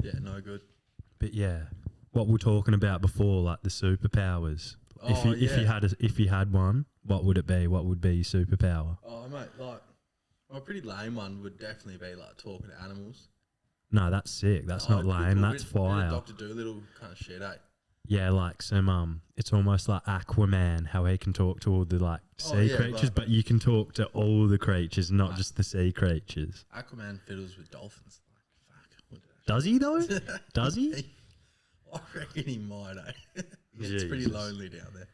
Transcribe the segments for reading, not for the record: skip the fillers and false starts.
Yeah, no good. But yeah, what we're talking about before, like the superpowers. If you had one, what would it be? What would be your superpower? Oh, mate, like, a pretty lame one would definitely be like talking to animals. No, that's sick. That's not lame. That's fire. Dr. Dolittle kind of shit, eh? Yeah, like some it's almost like Aquaman, how he can talk to all the like sea creatures, but you can talk to all the creatures, not just the sea creatures. Aquaman fiddles with dolphins. Like, fuck. Does he though? Does he? I reckon he might, eh? It's pretty lonely down there.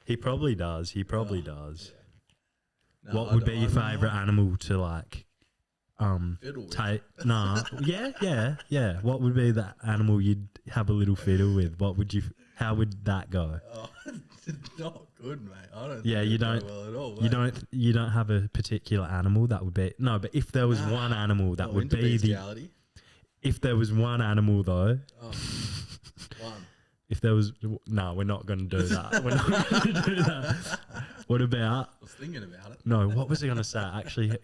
He probably does. He probably does. Yeah. No, what would be your favourite animal to like fiddle with? Yeah. What would be the animal you'd have a little fiddle with? How would that go? Oh, not good, mate. I don't. Yeah, think you don't. well at all, You don't have a particular animal that would be. No, but if there was one animal that would be bestiality. If there was one animal though. One. If there was no, we're not going to do that. We're not going to do that. What about? I was thinking about it. No, what was I going to say? Actually,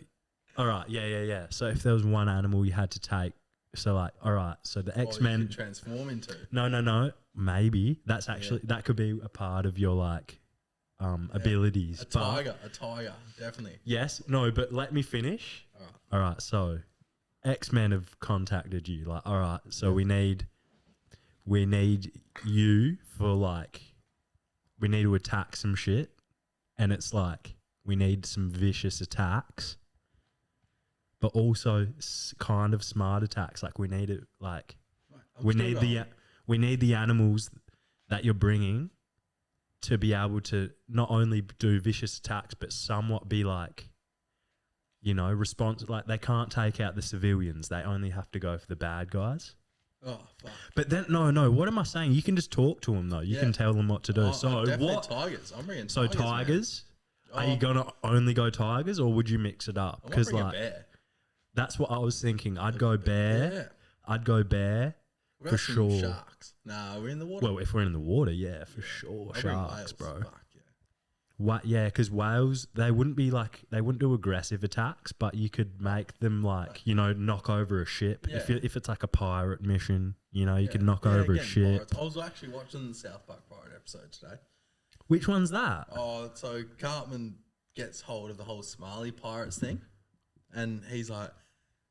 all right, yeah. So if there was one animal you had to take, so like, all right, so the X-Men you could transform into. No. Maybe that's actually that could be a part of your like abilities. A tiger, definitely. Yes, no, but let me finish. All right. So X-Men have contacted you. Like, all right, so we need you for like, we need to attack some shit, and it's like we need some vicious attacks, but also kind of smart attacks. Like we need it. Like we need the animals that you're bringing to be able to not only do vicious attacks, but somewhat be like, you know, like they can't take out the civilians. They only have to go for the bad guys. Oh, fuck. But then, no, what am I saying? You can just talk to them, though. You can tell them what to do. So definitely tigers. I'm bringing tigers. So tigers? Are you going to only go tigers, or would you mix it up? Because like, bear. That's what I was thinking. I'd go bear. Yeah. I'd go bear for sure. Sharks. Nah, we're in the water. Well, if we're in the water, yeah, for sure. Sharks, bro. Fuck, yeah. What? Yeah, because whales, they wouldn't do aggressive attacks, but you could make them like, you know, knock over a ship. Yeah. If it's like a pirate mission, you know, you could knock over a ship. Pirates. I was actually watching the South Park pirate episode today. Which one's that? Oh, so Cartman gets hold of the whole Somali pirates thing, and he's like,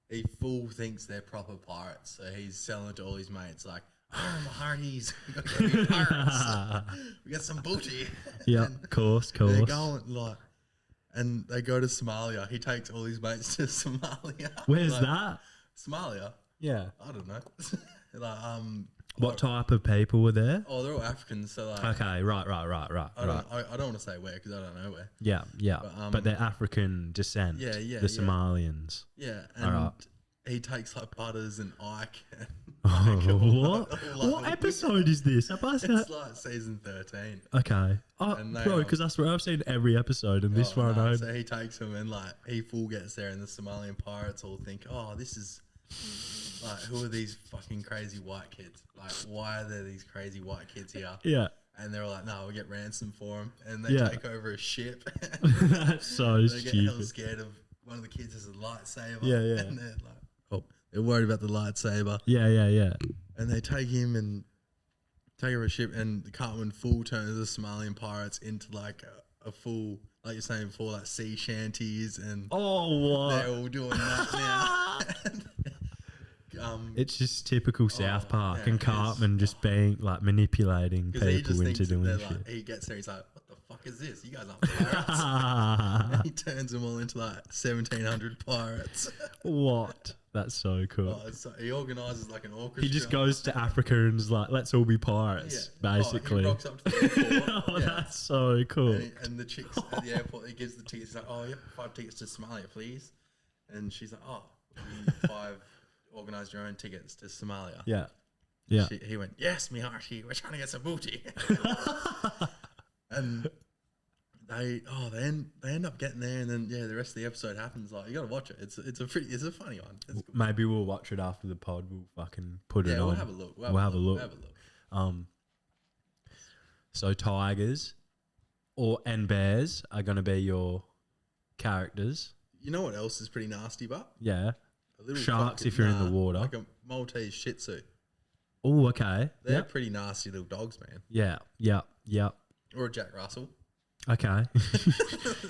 he full thinks they're proper pirates, so he's selling it to all his mates like, oh, my hearties, we got to be pirates. We got some booty. Yeah, of course. They're going like, and they go to Somalia. He takes all his mates to Somalia. Where's that? Somalia. Yeah. I don't know. Like, what type of people were there? Oh, they're all Africans. So like, okay, right. I don't want to say where because I don't know where. Yeah. But they're African descent. Yeah. The Somalians. Yeah, and he takes like Butters and Ike. And What episode is this? It's like season 13. Okay. Bro, because that's where I've seen every episode, and this one. No, so he takes them, and like he full gets there, and the Somalian pirates all think, oh, this is like, who are these fucking crazy white kids? Like, why are there these crazy white kids here? Yeah. And they're all like, no, we'll get ransom for them, and they take over a ship. That's so stupid. They get hell scared of one of the kids has a lightsaber. Yeah. And they're like, they're worried about the lightsaber. Yeah. And they take him and take over a ship, and the Cartman full turns the Somalian pirates into like a full, like you're saying before, like sea shanties, and what? They're all doing that now. It's just typical South Park and Cartman just being like manipulating people into doing shit. Like, he gets there, he's like, what the fuck is this? You guys aren't pirates. And he turns them all into like 1,700 pirates. What? That's so cool. He organises like an orchestra. He just goes to Africa and is like, let's all be pirates, basically. He rocks up to the airport. That's so cool. And the chicks at the airport, he gives the tickets. He's like, oh, yep, 5 tickets to Somalia, please. And she's like, oh, you 5 organise your own tickets to Somalia. Yeah. He went, yes, me hearty, we're trying to get some booty. And they end up getting there, and then the rest of the episode happens. Like, you got to watch it. It's a funny one. It's good. Maybe we'll watch it after the pod. We'll fucking put it on. Yeah, we'll have a look. We'll have a look. So tigers and bears are going to be your characters. You know what else is pretty nasty, but yeah. Sharks if you're in the water. Like a Maltese Shih Tzu. Oh, okay. They're pretty nasty little dogs, man. Yeah. Or a Jack Russell. Okay.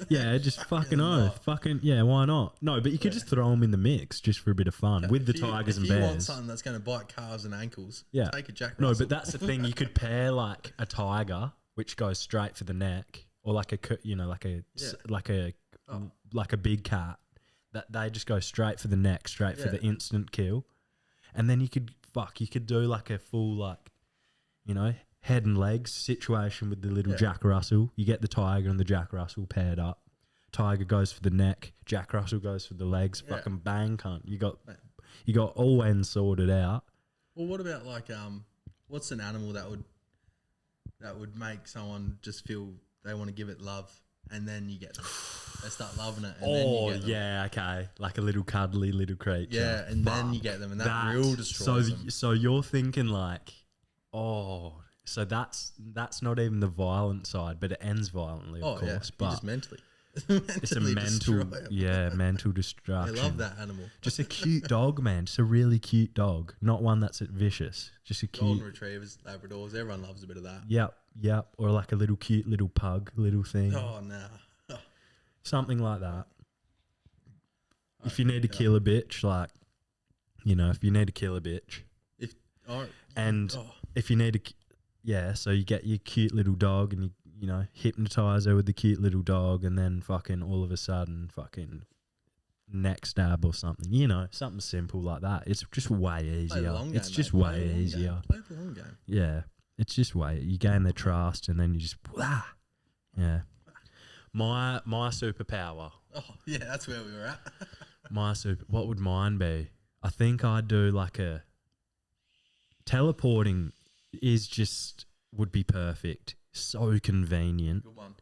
Yeah, just fucking oath. not. Fucking, yeah, why not? No, but you could just throw them in the mix just for a bit of fun with the tigers and bears. If you want something that's going to bite calves and ankles, yeah. take a Jack No, Russell. but that's the thing. You could pair like a tiger, which goes straight for the neck, or like a, like a big cat that they just go straight for the neck, straight for the instant kill. And then you could do like a full, like, you know, head and legs situation with the little Jack Russell. You get the tiger and the Jack Russell paired up. Tiger goes for the neck, Jack Russell goes for the legs. Fucking bang, cunt. You got all ends sorted out. Well, what about like what's an animal that would make someone just feel they want to give it love, and then you get them. They start loving it, and then you get them. Yeah, okay. Like a little cuddly little creature. Yeah, and then you get them, and that real destroys them. So you're thinking like, so that's not even the violent side, but it ends violently, of course. Yeah. But just mentally. It's a mental destruction. I love that animal. Just a cute dog, man. Just a really cute dog. Not one that's vicious. Just a cute. Golden retrievers, Labradors. Everyone loves a bit of that. Yep. Or like a little cute little pug, little thing. Oh, no. Oh. Something like that. If you need to kill a bitch, like, you know, if you need to kill a bitch. If you need to, so you get your cute little dog and you know, hypnotize her with the cute little dog, and then fucking all of a sudden fucking neck stab or something. You know, something simple like that. It's just way easier. It's just way easier. Play the long game. Yeah. It's just way you gain their trust, and then you just yeah. My superpower. Oh yeah, that's where we were at. What would mine be? I think I'd do like a teleporting would be perfect. So convenient. Good one.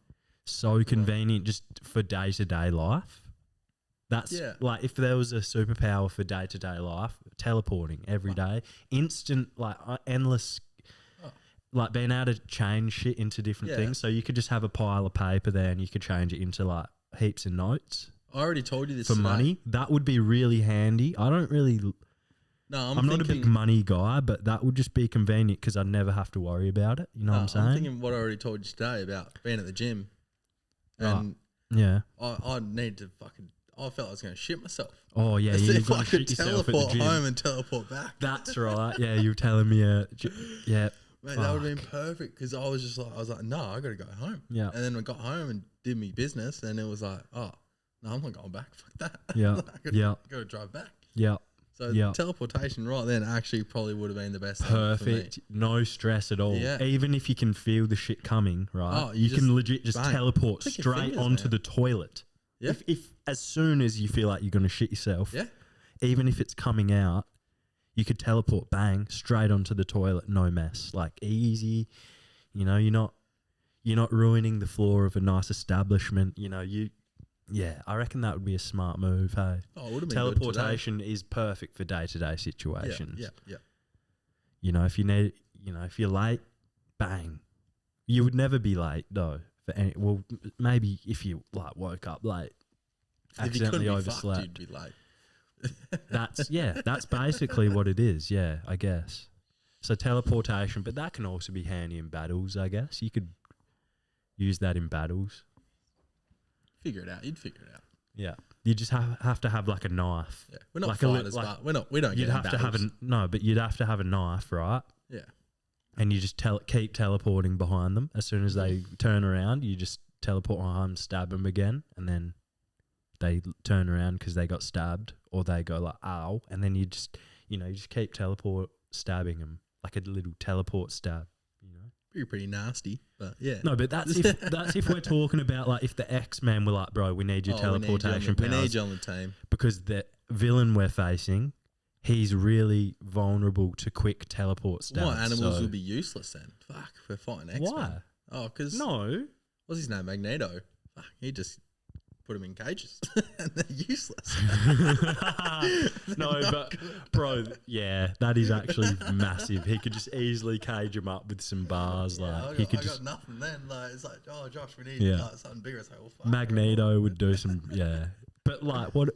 So convenient just for day-to-day life. That's like if there was a superpower for day-to-day life, teleporting every day, instant, like endless, like being able to change shit into different things. So you could just have a pile of paper there and you could change it into like heaps of notes. I already told you this for money. That would be really handy. I don't really... No, I'm not a big money guy, but that would just be convenient because I'd never have to worry about it. You know what I'm saying? I'm thinking what I already told you today about being at the gym. And I need to I felt I was going to shit myself. Oh, yeah. If I could teleport home and teleport back. That's right. Yeah, you were telling me. Yeah. Mate, that would have been perfect because I was like, no, I got to go home. Yeah. And then I got home and did me business, and it was like, oh, no, I'm not going back. Fuck that. Yeah. I got to drive back. Yeah. So teleportation right then actually probably would have been the best. Perfect. No stress at all. Yeah. Even if you can feel the shit coming, right? You can legit just teleport straight onto the toilet. Yeah. If as soon as you feel like you're going to shit yourself, even if it's coming out, you could teleport, bang, straight onto the toilet, no mess. Like easy. You know, you're not ruining the floor of a nice establishment. You know, I reckon that would be a smart move, hey? Oh, it would have been teleportation is perfect for day-to-day situations. Yeah. You know, if you're late, bang. You would never be late, though. Maybe if you, like, woke up late, accidentally overslept. You'd be late. That's basically what it is, I guess. So teleportation, but that can also be handy in battles, I guess. You could use that in battles. Figure it out. You'd figure it out. Yeah, you just have to have like a knife. Yeah, we're not like fighters, but we don't. You'd have to have but you'd have to have a knife, right? Yeah. And you just keep teleporting behind them. As soon as they turn around, you just teleport behind, stab them again, and then they turn around because they got stabbed, or they go like ow, and then you just keep stabbing them like a little teleport stab. Pretty nasty, but yeah. No, but that's if we're talking about like if the X-Men were like, bro, we need your teleportation powers. We need you on the team. Because the villain we're facing, he's really vulnerable to quick teleport stabs. What animals would be useless then? Fuck, we're fighting X-Men. Why? Oh, because... No. What's his name? Magneto. Fuck, he just put them in cages and they're useless. No, but bro, that is actually massive. He could just easily cage him up with some bars. I got nothing then. Like it's like, oh, Josh, we need something bigger. It's like, well, fuck, Magneto would do some, but like what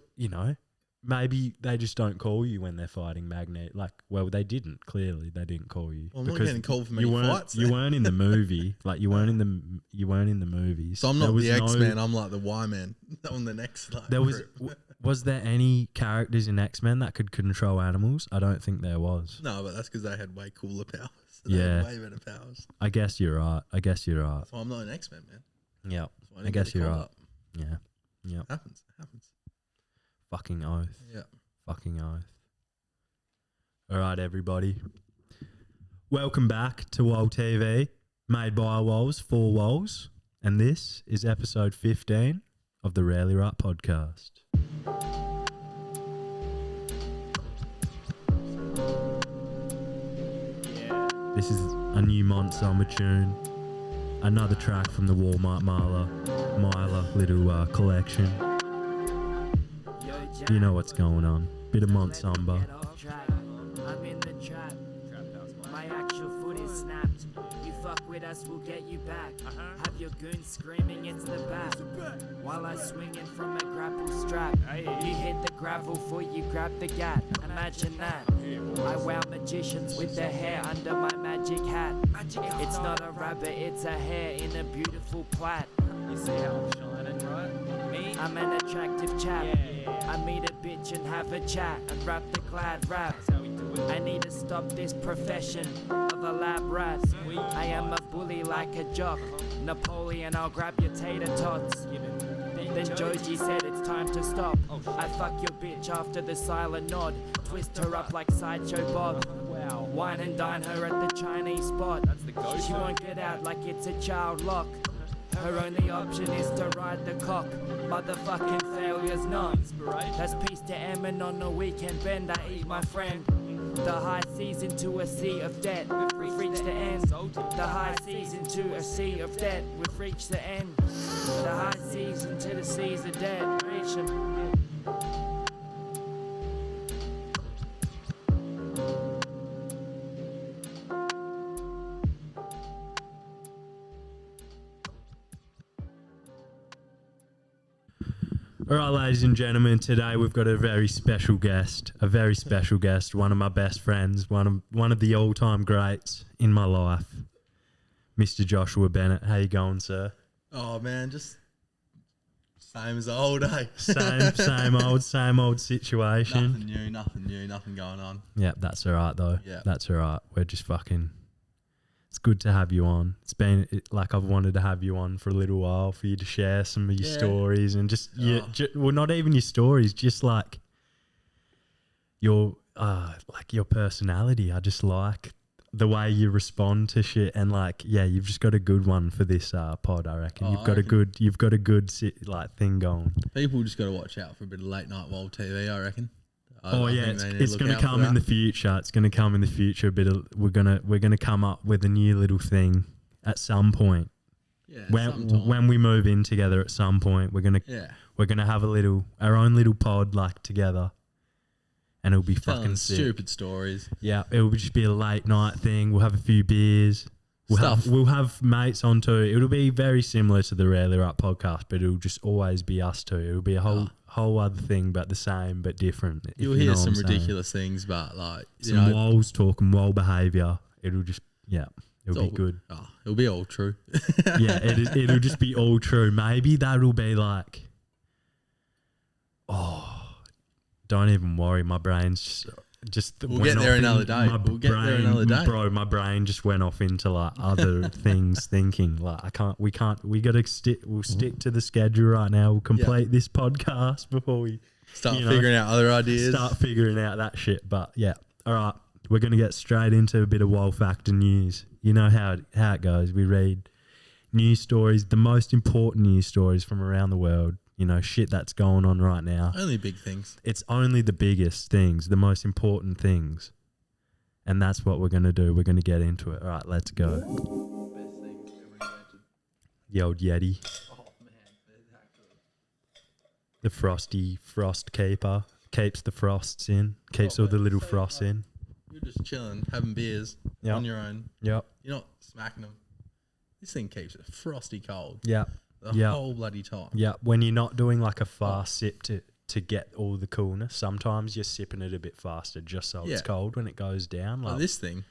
maybe they just don't call you when they're fighting Magneto. Like, well, they didn't. Clearly, they didn't call you. Well, I'm not getting called for many fights. You weren't in the movie. Like, you weren't in the movies. So I'm not the X-Man. I'm like the Y-Man on the next. Like, there was there any characters in X-Men that could control animals? I don't think there was. No, but that's because they had way cooler powers. They had way better powers. I guess you're right. So I'm not an X-Men, man. Yeah. So I guess you're right. Yeah. Yeah. Happens. Fucking oath. Yeah. Fucking oath. All right, everybody. Welcome back to WOL TV, made by Wols for Wols, and this is episode 15 of the Rarely Wright Podcast. This is a new Mont Sombre tune, another track from the Walmart Myler little collection. You know what's going on. Bit of Mont Sombre. I'm in the trap. My actual foot is snapped. You fuck with us, we'll get you back. Have your goons screaming, it's the bat. While I swing in from a grapple strap. You hit the gravel for you grab the gat. Imagine that. I wow magicians with their hair under my magic hat. It's not a rabbit, it's a hare in a beautiful plait. You see how I'm shining, right? Me? I'm an attractive chap. I meet a bitch and have a chat and rap the glad rap. That's how we do it. I need to stop this profession of a lab rat. I am a bully like a jock. Napoleon, I'll grab your tater tots. Then Joji said it's time to stop. I fuck your bitch after the silent nod. Twist her up like Sideshow Bob. Wow. Wine and dine her at the Chinese spot. That's the go-to. She won't get out like it's a child lock. Her only option is to ride the cock. Motherfucking failure's not. That's peace to Emin on the weekend bend. I eat my friend. The high seas into a sea of debt. We've reached the end. The high seas into a sea of debt. We've reached the end. The high seas into the seas of debt. Reach 'em. All right, ladies and gentlemen, today we've got a very special guest, one of my best friends, one of the all-time greats in my life, Mr. Joshua Bennett. How you going, sir? Oh man, just same as old, eh? Same old situation. Nothing new, nothing going on. Yeah, that's all right though. Yeah, that's all right. We're just fucking. It's good to have you on. It's been like I've wanted to have you on for a little while for you to share some of your stories and just well, not even your stories, just like your personality. I just like the way you respond to shit, and like you've just got a good one for this pod. I reckon you've got a good thing going. People just got to watch out for a bit of late night WOL TV. I reckon. It's going to come in the future. It's going to come in the future. We're gonna come up with a new little thing at some point. Yeah. When we move in together at some point, we're gonna have our own little pod like together, and it'll be fucking sick. Stupid stories. Yeah, it'll just be a late night thing. We'll have a few beers. We'll have mates on too. It'll be very similar to the Rarely Wright podcast, but it'll just always be us two. It'll be a whole other thing, but the same, but different. You'll hear some ridiculous things, but like some Wols talk and Wol behaviour. It'll just it'll be good. It'll be all true. It'll just be all true. Maybe that'll be like, don't even worry. My brain's just we'll get there another day. Bro, my brain just went off into like other things thinking like we'll stick to the schedule right now. We'll complete this podcast before we start figuring out other ideas. Start figuring out that shit. But yeah, all right. We're going to get straight into a bit of WOL factor news. You know how it goes. We read news stories, the most important news stories from around the world. You know, shit that's going on right now. Only big things. It's only the biggest things, the most important things. And that's what we're going to do. We're going to get into it. All right, let's go. Best thing ever invented. The old Yeti. Oh, man. Exactly. The frosty frost keeper. Keeps the frosts in. Keeps all the little frosts in. You're just chilling, having beers on your own. Yep. You're not smacking them. This thing keeps it frosty cold. Yeah. The whole bloody time. Yeah, when you're not doing like a fast sip to to get all the coolness. Sometimes you're sipping it a bit faster just so it's cold when it goes down. Like this thing,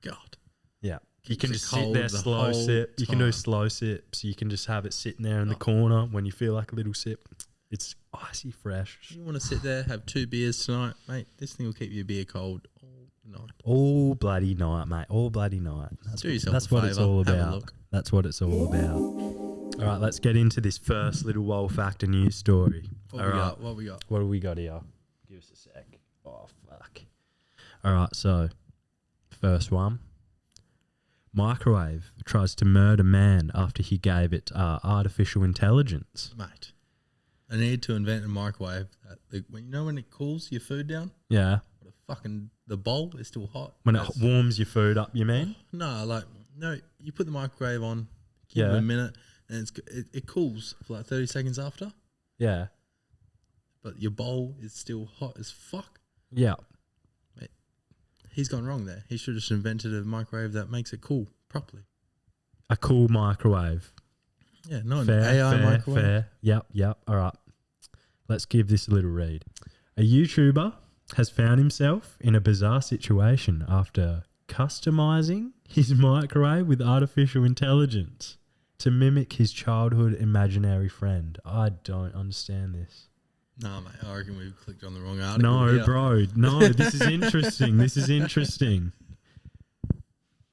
God. Yeah. You Keeps can it just sit cold there, the slow whole sip. You can do time. slow sips. You can just have it sitting there in the corner when you feel like a little sip. It's icy fresh. You want to sit there, have 2 beers tonight, mate? This thing will keep your beer cold all night. All bloody night, mate. All bloody night. Do yourself that's a what it's favour, all have a about. look. That's what it's all about. All right, let's get into this first little Wool Factor news story. What all we right. got? What we got? What do we got here? Give us a sec. Oh, fuck. All right, so first one. Microwave tries to murder man after he gave it artificial intelligence. Mate, I need to invent a microwave that, when it cools your food down, Yeah. the bowl is still hot. When it warms your food up, you mean? No, you put the microwave on, give it a minute, and it cools for like 30 seconds after, Yeah. but your bowl is still hot as fuck. Yeah. He's gone wrong there. He should have just invented a microwave that makes it cool properly. A cool microwave. Yeah, not Fair, an AI microwave. Fair. Yep. All right. Let's give this a little read. A YouTuber has found himself in a bizarre situation after customizing his microwave with artificial intelligence to mimic his childhood imaginary friend. I don't understand this. No, mate, I reckon we've clicked on the wrong article. No, here. bro. No, this is interesting. This is interesting.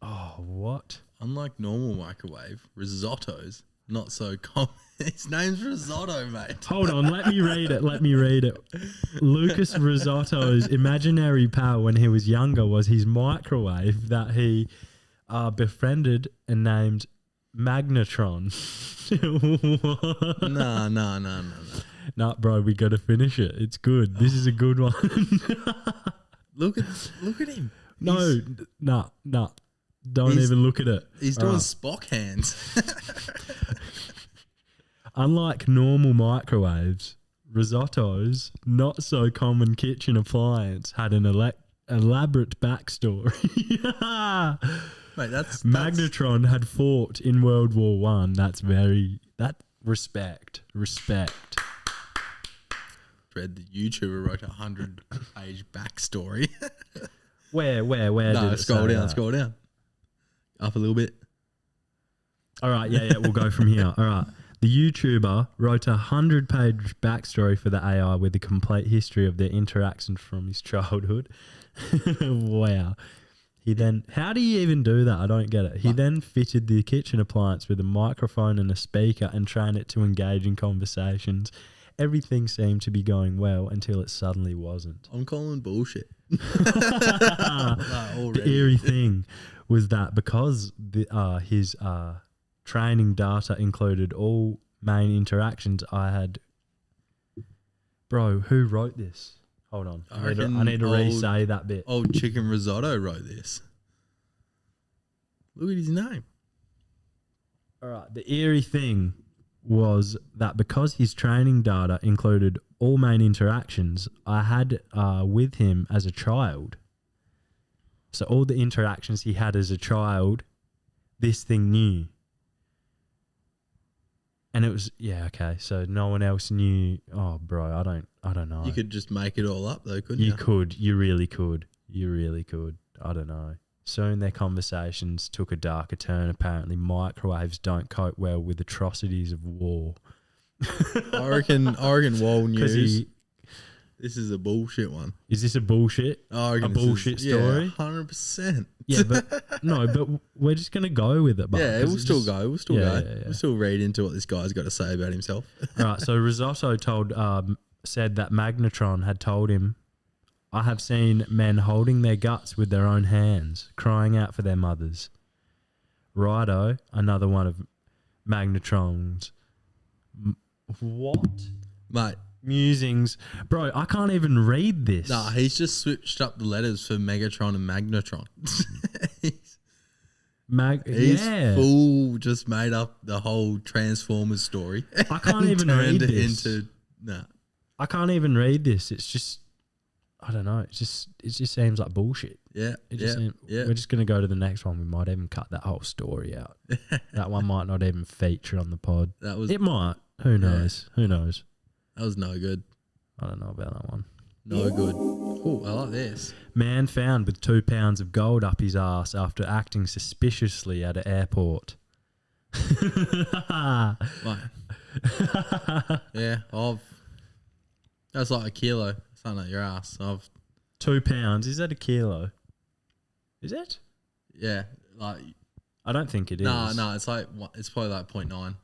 Oh, what? Unlike normal microwave, risotto's not so common. His name's Risotto, mate. Hold on, let me read it. Lucas Risotto's imaginary pal when he was younger was his microwave that he befriended and named Magnetron. What? No. Nah, bro, we got to finish it. It's good. This is a good one. Look at him. No, nah. Don't even look at it. He's doing Spock hands. Unlike normal microwaves, Risotto's not so common kitchen appliance had an elaborate backstory. Mate, that's Magnetron had fought in World War One. Respect. Read the YouTuber wrote 100-page backstory. Where No, did it scroll say down, that? scroll down. Up a little bit. All right, yeah, we'll go from here. All right. The YouTuber wrote a 100-page backstory for the AI with a complete history of their interactions from his childhood. Wow. How do you even do that? I don't get it. He then fitted the kitchen appliance with a microphone and a speaker and trained it to engage in conversations. Everything seemed to be going well until it suddenly wasn't. I'm calling bullshit. The eerie thing was that because his training data included all main interactions I had. Bro, who wrote this? Hold on. I need to re-say that bit. Old Chicken Risotto wrote this. Look at his name. All right. The eerie thing was that because his training data included all main interactions I had with him as a child. So all the interactions he had as a child, this thing knew. And it was, okay. So no one else knew. Oh, bro, I don't know. You could just make it all up though, couldn't you? You could. You really could. I don't know. Soon their conversations took a darker turn. Apparently, microwaves don't cope well with atrocities of war. I reckon Wall News. This is a bullshit one. Is this a bullshit? I reckon a bullshit story? 100%. Yeah, but no, but we're just gonna go with it. But Yeah, we'll still go. We'll still go. Yeah. We'll still read into what this guy's got to say about himself. All right. So Risotto said that Magnetron had told him, "I have seen men holding their guts with their own hands, crying out for their mothers." Righto, another one of Magnetron's Mate. musings. Bro, I can't even read this. Nah, he's just switched up the letters for Megatron and Magnetron. He's full just made up the whole Transformers story. I can't even read this. I can't even read this. It's just, I don't know. It just seems like bullshit. Yeah. We're just going to go to the next one. We might even cut that whole story out. That one might not even feature on the pod. It might. Who knows? Who knows? That was no good. I don't know about that one. No good. Oh, I like this. Man found with 2 pounds of gold up his ass after acting suspiciously at an airport. Like, yeah, that's like a kilo. Something at your ass. 2 pounds, is that a kilo? Is it? Yeah, like I don't think it is. No, it's like it's probably like 0.9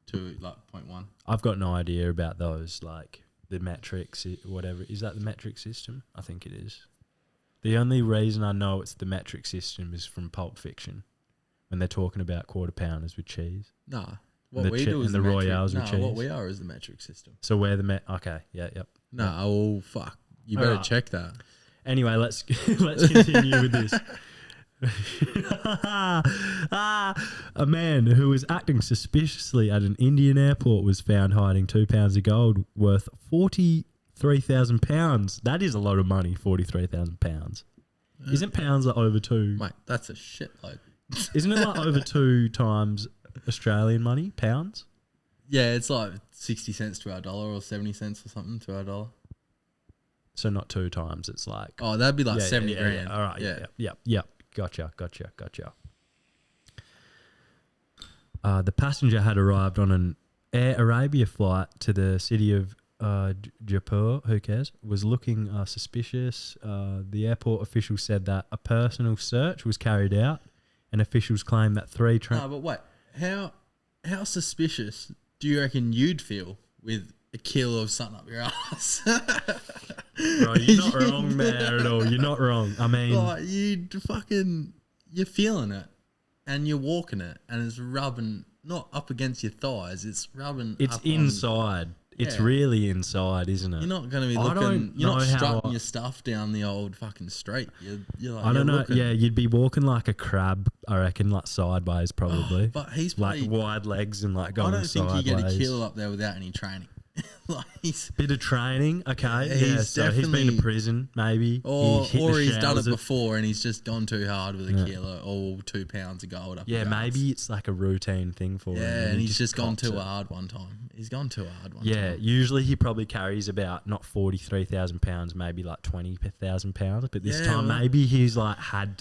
to like 0.1. I've got no idea about those, like the metrics, whatever. Is that the metric system? I think it is. The only reason I know it's the metric system is from Pulp Fiction, when they're talking about quarter pounders with cheese. Nah, what we do is the metric. Royales with cheese. What we are is the metric system. So we're the okay, yep. No, oh fuck, you better Alright. check that. Anyway, let's continue with this. A man who was acting suspiciously at an Indian airport was found hiding 2 pounds of gold worth £43,000. That is a lot of money, £43,000. Isn't pounds like over two? Mate, that's a shitload. Isn't it like over 2 times Australian money, pounds? Yeah, it's like 60 cents to our dollar or 70 cents or something to our dollar. So not 2 times, it's like... Oh, that'd be like 70 yeah, grand. Yeah. All right, yeah. Gotcha. The passenger had arrived on an Air Arabia flight to the city of Jaipur, who cares, was looking suspicious. The airport officials said that a personal search was carried out, and officials claimed that 3 No, but wait, how suspicious do you reckon you'd feel with a kilo of something up your ass? Bro, you're not wrong there at all. You're not wrong. I mean... Like, you're feeling it, and you're walking it, and it's rubbing, not up against your thighs, it's rubbing It's up inside. It's Yeah. really inside, isn't it? You're not going to be I looking, don't you're not know how strutting I- your stuff down the old fucking street. You're like, I don't you're know. looking. Yeah, you'd be walking like a crab, I reckon, like sideways probably. But he's like probably, wide legs and like I going don't think sideways. you get a kilo up there without any training. Like Bit of training, okay. Yeah, Yeah, he's so he's been definitely- to prison, maybe. Or He hit the he's done it showers of- before and he's just gone too hard with a Yeah. kilo or 2 pounds of gold up. Yeah, his ass. maybe it's like a routine thing for him. Yeah, and he he's just gone cops too it. hard one time. He's gone too hard one Yeah, time. usually he probably carries about not 43,000 pounds, maybe like 20,000 pounds. But this Yeah, time, well- maybe he's like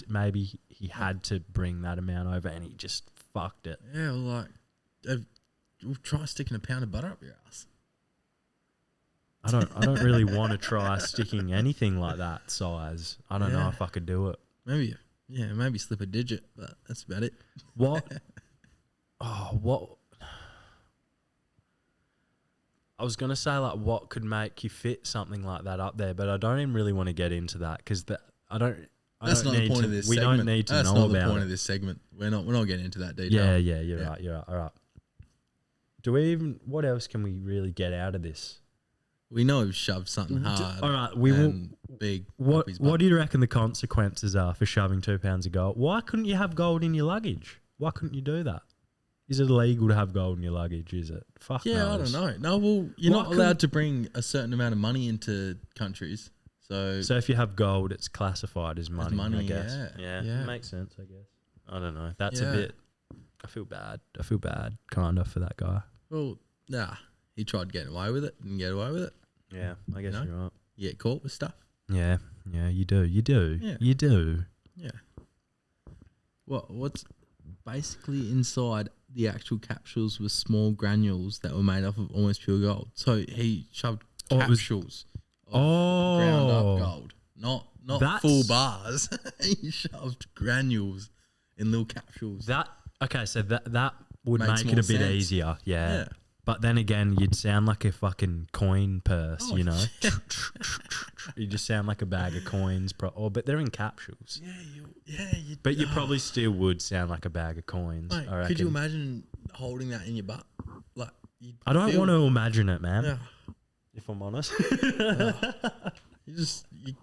maybe he had to bring that amount over, and he just fucked it. Yeah, well, like, try sticking a pound of butter up your ass. I don't really want to try sticking anything like that size. I don't know Yeah. if I could do it. Maybe slip a digit, but that's about it. What? What? I was gonna say like what could make you fit something like that up there, but I don't even really want to get into that because That's not the point of this we segment. don't need to That's know not the about point it. of this segment. We're not getting into that detail. Yeah, you're right. All right. Do we even? What else can we really get out of this? We know we've shoved something hard. All right, we will. and big. What up his butt. do you reckon the consequences are for shoving 2 pounds of gold? Why couldn't you have gold in your luggage? Why couldn't you do that? Is it illegal to have gold in your luggage? Is it? Fuck Yeah, I knows. don't know. No, well, you're Why not allowed to bring a certain amount of money into countries. So So if you have gold, it's classified as money. I money, guess. yeah. Yeah, makes sense. I guess. I don't know. That's Yeah. a bit. I feel bad. Kind of for that guy. well, nah, he tried getting away with it, didn't get away with it. Yeah, I guess No? you're right. You get caught with stuff. Yeah, you do. Yeah. You do. Yeah. What's basically inside the actual capsules was small granules that were made up of almost pure gold. So he shoved Oh, it was- capsules of ground up gold, not That's- full bars. He shoved granules in little capsules. That okay? So that would Makes make it a more bit sense. easier. Yeah. Yeah. But then again, you'd sound like a fucking coin purse, Oh, you know? yeah. You just sound like a bag of coins, but they're in capsules. You. But you probably still would sound like a bag of coins. Mate, I could you reckon. imagine holding that in your butt? Like, I don't want to imagine it, man. Yeah. If I'm honest. Mate,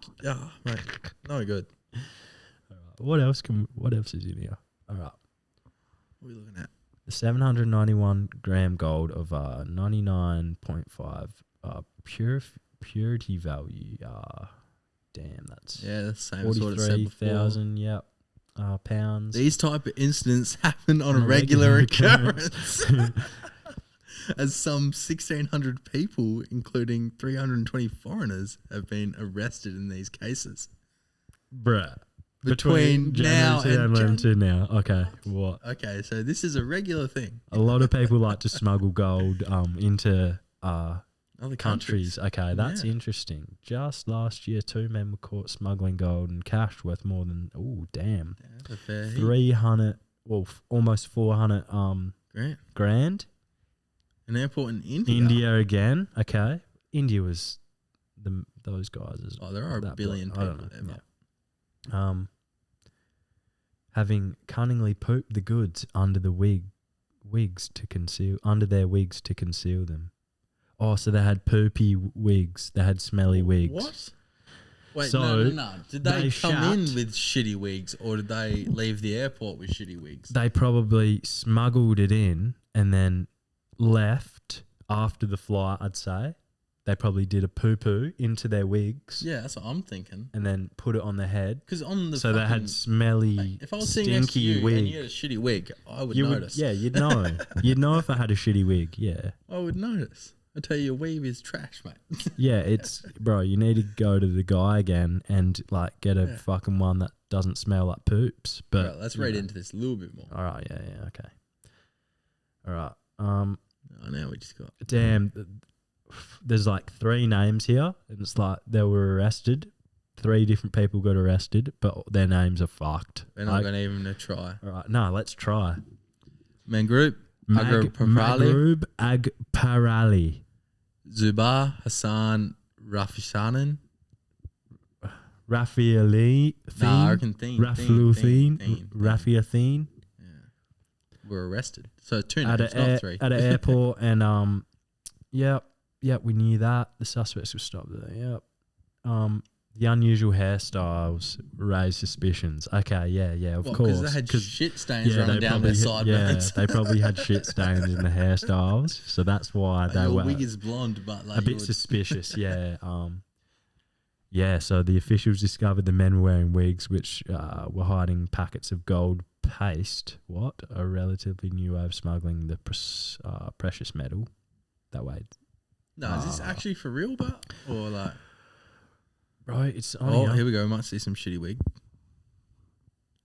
no good. What else is in here? All right. What are we looking at? The 791 gram gold of 99.5 purity value. Damn, that's Yeah, the same as what it said before. 43,000. Yep. Pounds. These type of incidents happen on a regular occurrence. as some 1,600 people, including 320 foreigners, have been arrested in these cases. Bruh. Between now and to now. Okay, what? Okay, so this is a regular thing. A lot of people like to smuggle gold into Other countries. Okay, that's interesting. Just last year, 2 men were caught smuggling gold and cash worth more than, Yeah, that's a fair hit. 300, almost 400 Great. grand. An airport in India. India again. Okay, India was those guys as Oh, there are a that billion bloke. I people don't there. know. But Yeah. Having cunningly pooped the goods under the wigs to conceal them. Oh, so they had poopy wigs. They had smelly wigs. What? Wait, So, no. Did they come in shat. with shitty wigs, or did they leave the airport with shitty wigs? They probably smuggled it in and then left after the flight, I'd say. They probably did a poo-poo into their wigs Yeah, that's what I'm thinking. and then put it on their head. Because on the So they had smelly, if I was sitting next to stinky you wigs. and you had a shitty wig, I would You notice. yeah, you'd know. You'd know if I had a shitty wig, yeah. I would notice. I tell you, your weave is trash, mate. Yeah, it's bro. You need to go to the guy again and like get a fucking one that doesn't smell like poops. But Right, let's you read know. into this a little bit more. All right, yeah, okay. All right. Oh, now we just got. Damn. There's like 3 names here, and it's like they were arrested. 3 different people got arrested, but their names are fucked. We're not going to even try. All right, no, let's try. Mangrove, Maghrub Agparali. Zubar, Hassan, Rafishanan. Rafiali Nah, I reckon Thien. Rafia Thien. Were arrested. So 2 At names, not 3. an airport, and yep, we knew that the suspects were stopped there. Yep. The unusual hairstyles raised suspicions. Okay, yeah, of course. Because they had shit stains running they down their probably sideburns. they probably had shit stains in the hairstyles, so that's why Like they your were wig is blonde, but like a bit suspicious. Yeah. Yeah. So the officials discovered the men were wearing wigs, which were hiding packets of gold paste. What? A relatively new way of smuggling the precious metal. That way. No, is this actually for real, but or like? Right, it's Here we go. We might see some shitty wig.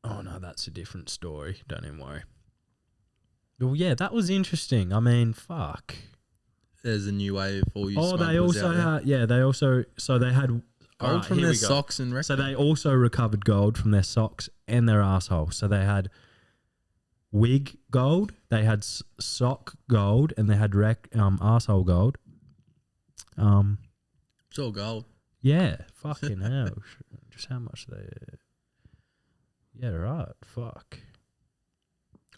Oh no, that's a different story. Don't even worry. Well, yeah, that was interesting. I mean, fuck. There's a new way for you. Oh, they also had. Yeah, they also. So they had gold from their socks and records. So they also recovered gold from their socks and their asshole. So they had wig gold, they had sock gold, and they had asshole gold. It's all gold. Yeah, fucking hell. Just how much they... Yeah, right. Fuck.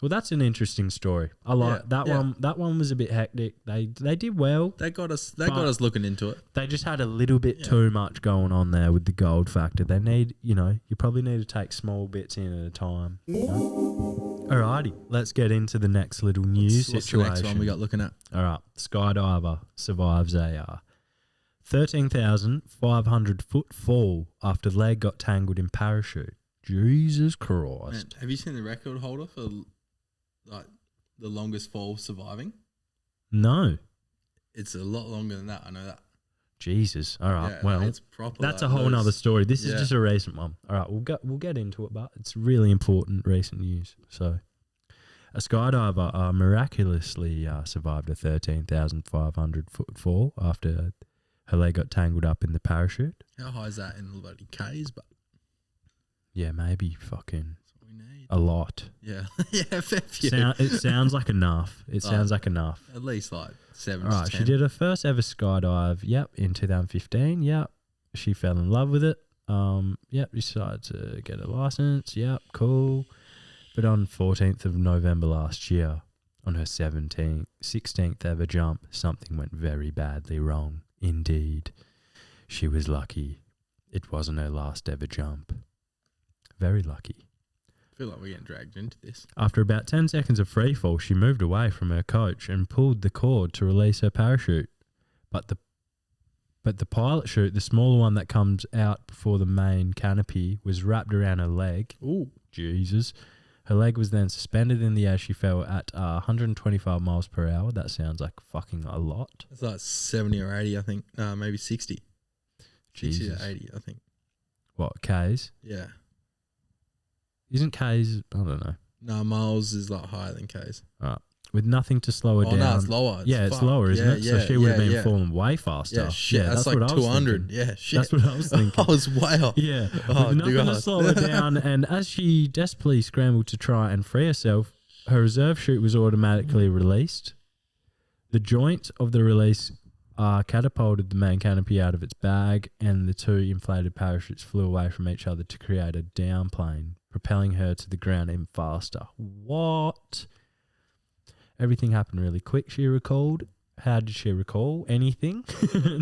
Well, that's an interesting story. I like that one. That one was a bit hectic. They did well. They got us. They got us looking into it. They just had a little bit too much going on there with the gold factor. They need, you probably need to take small bits in at a time. Alrighty, let's get into the next little news situation. What's the next one we got looking at? All right, skydiver survives a 13,500 foot fall after leg got tangled in parachute. Jesus Christ! Man, have you seen the record holder for like the longest fall surviving? No. It's a lot longer than that. I know that. Jesus. All right. Yeah, well, it's proper. that's like a whole those- nother story. This is just a recent one. All right, we'll get into it, but it's really important recent news. So, a skydiver miraculously survived a 13,500 foot fall after her leg got tangled up in the parachute. How high is that in the bloody K's? But Yeah, maybe fucking that's what we need. a lot. Yeah, yeah, fair few. It sounds like enough. It sounds like enough. At least like 7 All to right, 10. she did her first ever skydive. Yep, in 2015. Yep, she fell in love with it. Yep, decided to get a license. Yep, cool. But on 14th of November last year, on her 16th ever jump, something went very badly wrong. Indeed, she was lucky. It wasn't her last ever jump. Very lucky. I feel like we're getting dragged into this. After about 10 seconds of free fall, she moved away from her coach and pulled the cord to release her parachute. But the pilot chute, the smaller one that comes out before the main canopy, was wrapped around her leg. Ooh. Jesus. Her leg was then suspended in the air. She fell at 125 miles per hour. That sounds like fucking a lot. It's like 70 or 80, I think. No, maybe 60. 60 Jesus. to 80, I think. What, K's? Yeah. Isn't K's, I don't know. No, miles is like higher than K's. All right. With nothing to slow her Oh, down. no, it's lower. It's lower, isn't it? So she would have been falling way faster. Yeah, shit. That's like what I was 200. thinking. Yeah, shit. That's what I was thinking. I was way off. Yeah, Oh, with nothing to God. slow her down, and as she desperately scrambled to try and free herself, her reserve chute was automatically released. The joint of the release catapulted the main canopy out of its bag, and the two inflated parachutes flew away from each other to create a downplane, propelling her to the ground even faster. What? Everything happened really quick, she recalled. How did she recall anything?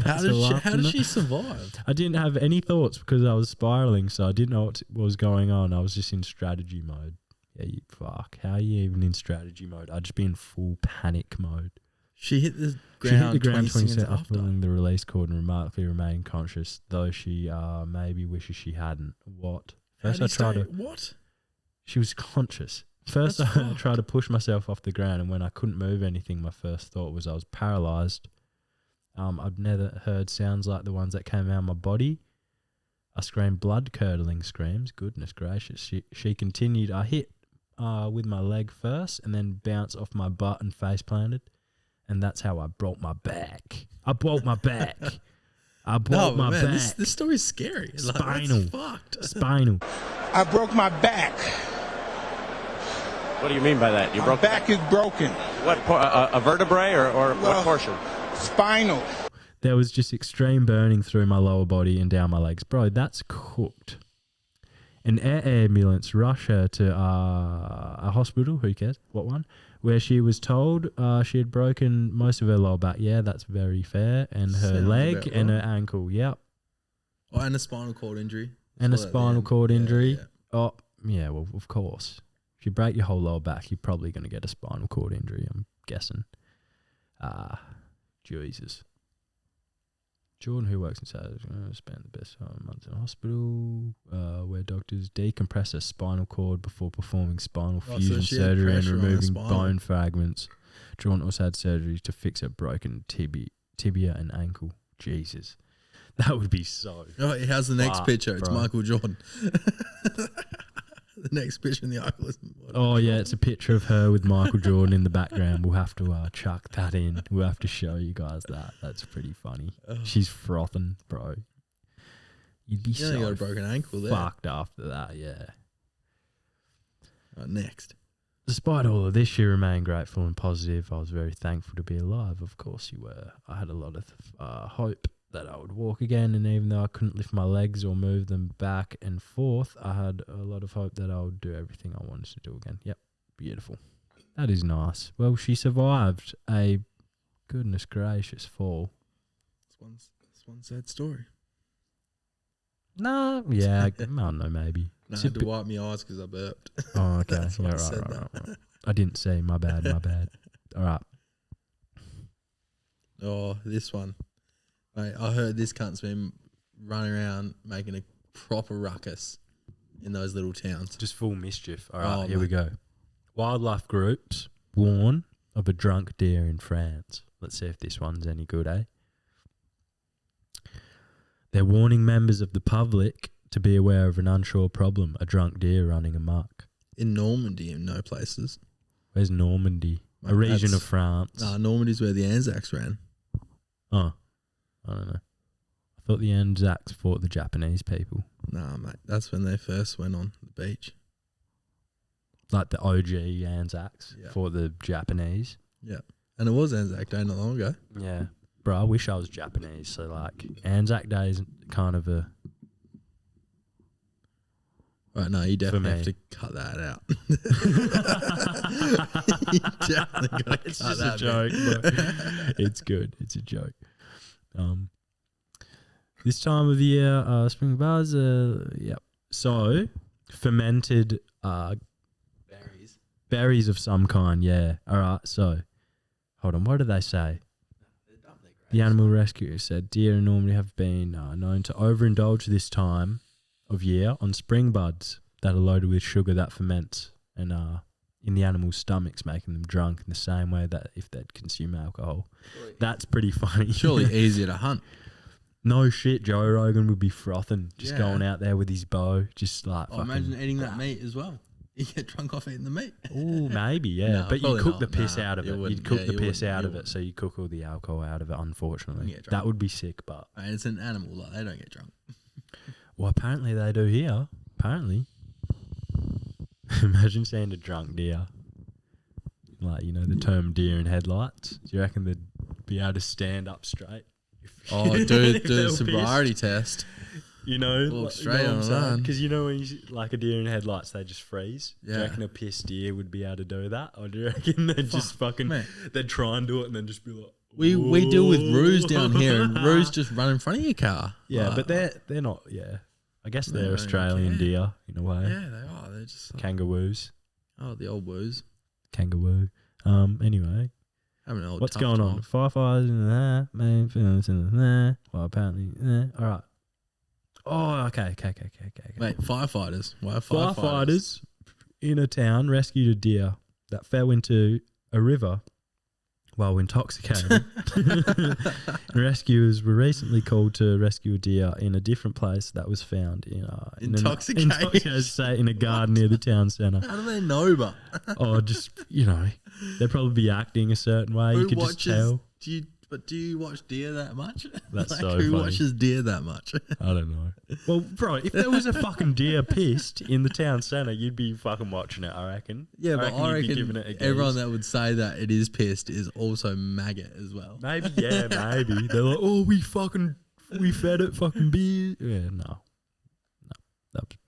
How did she survive? I didn't have any thoughts because I was spiraling, so I didn't know what was going on. I was just in strategy mode. Yeah, you fuck. How are you even in strategy mode? I'd just be in full panic mode. She hit the ground 20 seconds after. Pulling the release cord and remarkably remained conscious, though she maybe wishes she hadn't. What? First I tried to... What? She was conscious. First, I tried to push myself off the ground, and when I couldn't move anything, my first thought was I was paralyzed. I'd never heard sounds like the ones that came out of my body. I screamed blood-curdling screams. Goodness gracious. She continued. I hit with my leg first and then bounced off my butt and face planted, and that's how I broke my back. I broke my back. I broke my back. This story's scary. Spinal. Like, fucked. Spinal. I broke my back. What do you mean by that? My back is broken. What, a vertebrae or what portion? Spinal. There was just extreme burning through my lower body and down my legs. Bro, that's cooked. An air ambulance rushed her to a hospital, who cares, what one, where she was told she had broken most of her lower back. Yeah, that's very fair. And her Sounds leg about and right. her ankle, yep. Oh, and a spinal cord injury. And a Saw that at the spinal end. cord injury. Yeah. Oh, yeah, well, of course. If you break your whole lower back, you're probably going to get a spinal cord injury, I'm guessing. Jesus. Jordan, who works in sales, spent the best months in hospital where doctors decompress a spinal cord before performing spinal fusion she had surgery and pressure on her removing spine. bone fragments. Jordan also had surgery to fix a broken tibia and ankle. Jesus. That would be so. Oh, how's the next Fuck, picture? It's bro. Michael Jordan. The next picture in the Oculus. Oh, yeah, it's a picture of her with Michael Jordan in the background. We'll have to chuck that in. We'll have to show you guys that. That's pretty funny. She's frothing, bro. You'd be You only so got a broken ankle there. fucked after that, yeah. Next. Despite all of this, she remained grateful and positive. I was very thankful to be alive. Of course you were. I had a lot of hope that I would walk again, and even though I couldn't lift my legs or move them back and forth, I had a lot of hope that I would do everything I wanted to do again. Yep, beautiful. That is nice. Well, she survived a goodness gracious fall. This one's sad story. No, yeah, I don't know, maybe. No, I had to wipe my eyes because I burped. Oh, okay. That's why Yeah, I said right. I didn't see. My bad. All right. Oh, this one. Mate, I heard this cunt's been running around making a proper ruckus in those little towns. Just full mischief. All right, Oh, here we mate. go. Wildlife groups warn of a drunk deer in France. Let's see if this one's any good, eh? They're warning members of the public to be aware of an unsure problem, a drunk deer running amok. In Normandy, in no places. Where's Normandy? A Mate, region that's- of France. Normandy's where the Anzacs ran. Oh, I don't know. I thought the Anzacs fought the Japanese people. Nah, mate, that's when they first went on the beach. Like the OG Anzacs Yeah. fought the Japanese. Yeah. And it was Anzac Day not long ago. Yeah. Bro, I wish I was Japanese. So, like, Anzac Day is kind of a... Right, no, you definitely me. have to cut that out. You definitely got to It's cut just a that joke, bit. bro. It's good. It's a joke. This time of the year, spring bars, yep. So, fermented berries of some kind, yeah. All right, so, hold on. What did they say? The animal rescue said deer normally have been known to overindulge this time of year on spring buds that are loaded with sugar that ferments and in the animal's stomachs, making them drunk in the same way that if they'd consume alcohol. That's pretty funny. Surely easier to hunt. No shit, Joe Rogan would be frothing, just Yeah. going out there with his bow, just like. Oh, imagine eating that meat as well. You get drunk off eating the meat. Oh, maybe, yeah. No, but you probably cook not. the piss Nah, out of you it. wouldn't. You'd cook Yeah, the you piss wouldn't. out You of it, wouldn't. so you cook all the alcohol out of it, unfortunately. You get drunk. That would be sick, but. And it's an animal, like they don't get drunk. Well, apparently they do here. Apparently. Imagine seeing a drunk deer. Like, you know, the term deer in headlights. Do you reckon they'd be able to stand up straight? Oh, If do they the were sobriety test. You know, Walk straight on that. because you know when you like a deer in headlights, they just freeze. Do you Yeah. reckon a pissed deer would be able to do that, or do you reckon they'd just fucking mate. they'd try and do it and then just be like, We deal with roos "Whoa." down here, and roos just run in front of your car. Yeah, Like, but they're not. Yeah, I guess They they're don't even Australian care. deer in a way. yeah, they are. They're just like, Kangaroos, the old woos. kangaroo. Anyway, Having an old what's tough going on? time. Firefighters in there, main films in there. Well, apparently, all right. Oh, okay. Wait, firefighters. Why Firefighters in a town rescued a deer that fell into a river while intoxicated. Rescuers were recently called to rescue a deer in a different place that was found in Intoxicated? state in a garden near the town centre. How do they know, but Or just, you know, they'd probably be acting a certain way. You could just tell. Do you watch deer that much? That's like, so who funny. watches deer that much? I don't know. Well, bro, if there was a fucking deer pissed in the town centre, you'd be fucking watching it, I reckon. Yeah, but I you'd be reckon giving it a gaze. everyone that would say that it is pissed is also maggot as well. Maybe, yeah, maybe. They're like, oh, we fed it fucking beer. Yeah, no.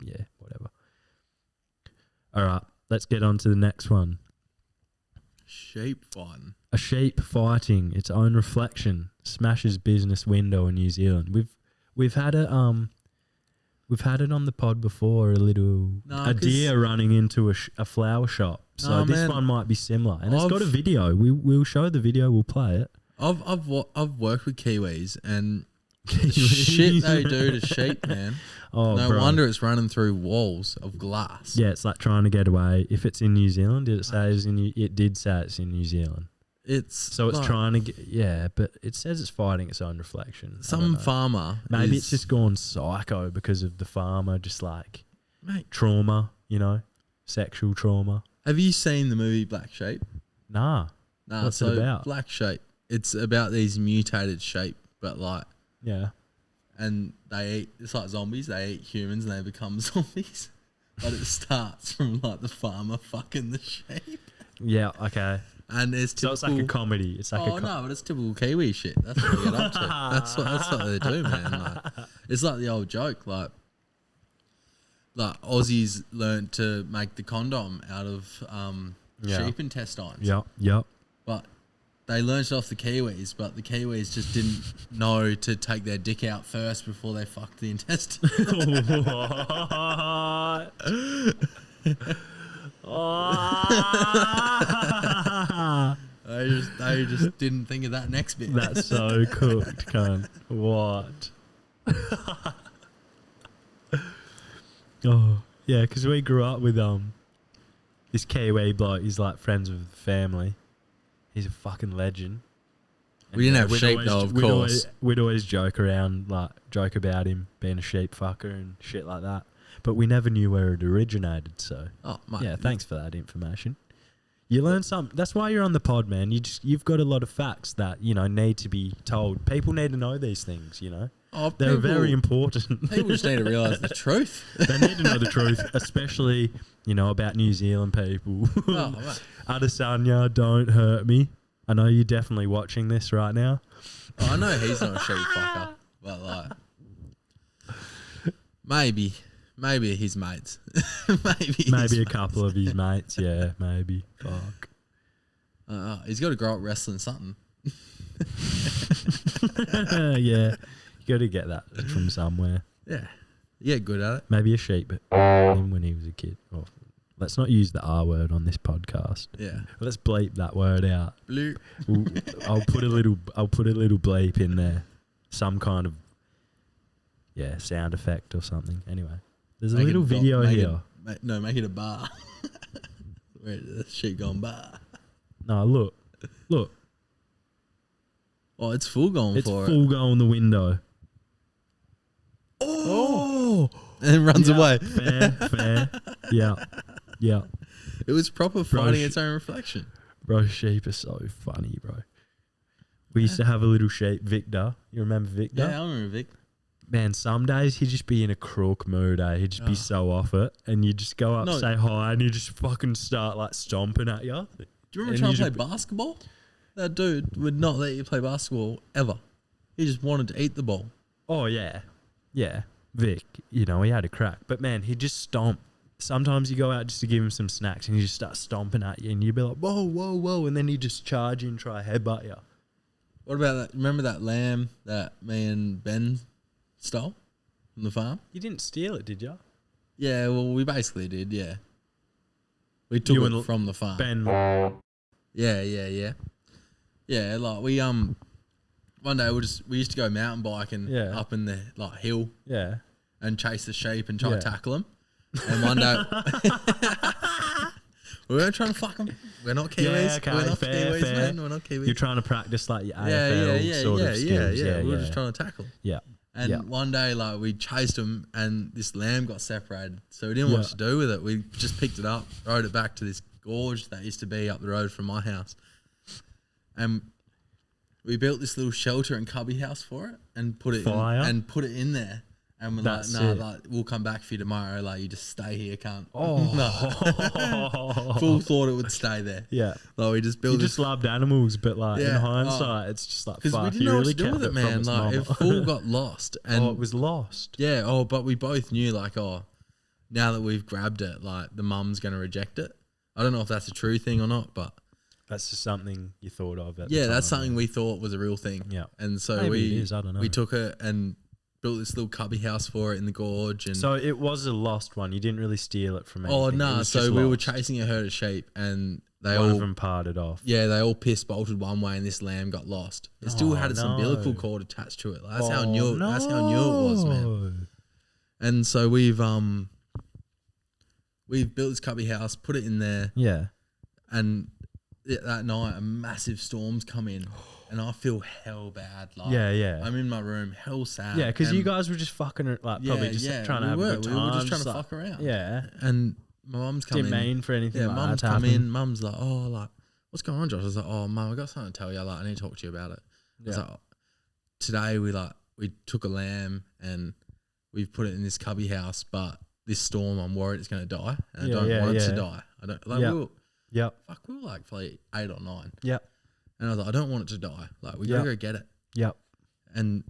Yeah, whatever. All right, let's get on to the next one. Sheep fun. A sheep fighting its own reflection smashes business window in New Zealand. We've had it on the pod before. A deer running into a flower shop. So No, this man. one might be similar, and it's got a I've- video. We'll show the video. We'll play it. I've worked with Kiwis and the shit they do to sheep, man. Oh, no bro. wonder it's running through walls of glass. Yeah, it's like trying to get away. If it's in New Zealand, did it say it's in? It did say it's in New Zealand. So it's trying to get. Yeah, but it says it's fighting its own reflection. I don't Some know. farmer. Maybe it's just gone psycho because of the farmer, just like Mate, trauma, you know, sexual trauma. have you seen the movie Black Sheep? Nah. Nah, What's so it about? Black Sheep. It's about these mutated sheep, but like, Yeah. and they eat. It's like zombies. They eat humans and they become zombies. But it starts from like the farmer fucking the sheep, Yeah. Okay. and it's So typical. it's like a comedy. It's like Oh no, but it's typical Kiwi shit. That's what they get up to. That's what they do, man. Like, it's like the old joke, like Aussies learnt to make the condom out of Yeah. sheep intestines. Yep. But they learnt it off the Kiwis, but the Kiwis just didn't know to take their dick out first before they fucked the intestine. They just didn't think of that next bit. That's so cooked, cunt. What? Oh, yeah, because we grew up with this Kiwi bloke. He's like friends with the family. He's a fucking legend. And We didn't have we'd sheep always- though, of we'd course. we'd always joke about him being a sheep fucker and shit like that. But we never knew where it originated. So Oh, mate. yeah, thanks for that information. You learn something. That's why you're on the pod, man. You've got a lot of facts that need to be told. People need to know these things. Oh, They're people- very important. People just need to realise the truth. They need to know the truth, especially about New Zealand people. Oh, mate. Adesanya, don't hurt me. I know you're definitely watching this right now. Oh, I know he's not a sheep fucker, but like, maybe his mates, Maybe a couple of his mates. Yeah, maybe. Fuck. He's got to grow up wrestling something. Yeah, you got to get that from somewhere. Yeah, you get good at it. Maybe a sheep. Him when he was a kid. Oh, let's not use the R word on this podcast. Yeah, Let's bleep that word out. blue. I'll put a little bleep in there, some kind of sound effect or something. Anyway, there's a little video here. Make it a bar. Where the sheep gone by. No, look. Oh, it's full going It's for full it. go in the window. Oh! And runs Yeah, away. Fair. Yeah. It was proper fighting sh- its own reflection. Bro, sheep are so funny, bro. We used to have a little sheep, Victor. You remember Victor? Yeah, I remember Vic. Man, some days he'd just be in a crook mood, eh? He'd just be so off it. And you just go up, No. say hi, and you just fucking start like stomping at you. Do you remember And trying you to play just- basketball? That dude would not let you play basketball ever. He just wanted to eat the ball. Oh, yeah. Yeah. Vic, he had a crack. But man, he'd just stomp. Sometimes you go out just to give him some snacks and he just starts stomping at you and you'd be like, whoa. And then he'd just charge you and try to headbutt you. What about that? Remember that lamb that me and Ben stole from the farm? You didn't steal it, did you? Yeah, well, we basically did, yeah. We took You it and from the farm. Ben. Yeah. Yeah, like we one day we used to go mountain biking up in the like hill Yeah. and chase the sheep and try Yeah. to tackle them. And one day we weren't trying to fuck them. We're not Kiwis. Yeah, okay, We're not fair. Kiwis, man. We're not Kiwis. You're trying to practice like your yeah, AFL sort of skills. yeah. We were just trying to tackle. Yeah. And Yeah. one day, like, we chased them and this lamb got separated. So we didn't know what to do with it. We just picked it up, rode it back to this gorge that used to be up the road from my house. And we built this little shelter and cubby house for it and put it in there. And we're That's like, nah, it. like, we'll come back for you tomorrow. Like, you just stay here, cunt. Oh. Full thought it would stay there. Yeah. Like, we just built You this. just loved animals, but like in Yeah. hindsight, it's just like, Because fuck, we didn't you know really what to do kept with it, from man. its Like, mama. it full got lost. And it was lost. yeah, but we both knew, like, now that we've grabbed it, like, the mum's going to reject it. I don't know if that's a true thing or not, but That's just something you thought of at the yeah, time, that's something we thought was a real thing. Yeah. And so Maybe it is, I don't know. we took it and built this little cubby house for it in the gorge. And So it was a lost one. You didn't really steal it from anything. oh, It no. was So just we were lost. chasing a herd of sheep and they One all of them parted off. yeah, they all piss bolted one way and this lamb got lost. It still Oh, had its no. umbilical cord attached to it. Like, that's how Oh, new that's how new it was, man. no. And so we've built this cubby house, put it in there, Yeah. and that night a massive storm's come in and I feel hell bad. Like, Yeah. I'm in my room, hell sad. Yeah, because And- you guys were just fucking, like, probably just trying to have a good time. We were just trying to fuck around. Yeah. And my mum's come Didn't in. mean for anything Yeah, like mum's that to come happen. in. Mum's like, oh, like, what's going on, Josh? I was like, oh, mum, I got something to tell you. Like, I need to talk to you about it. I was Yeah. like, oh, today we took a lamb and we've put it in this cubby house, but this storm, I'm worried it's going to die, and Yeah, I don't yeah, want it yeah. to die. I don't like. Yeah. We Yep. were like probably 8 or 9, Yep. and I was like, I don't want it to die. Like, we Yeah. gotta go get it. Yep. And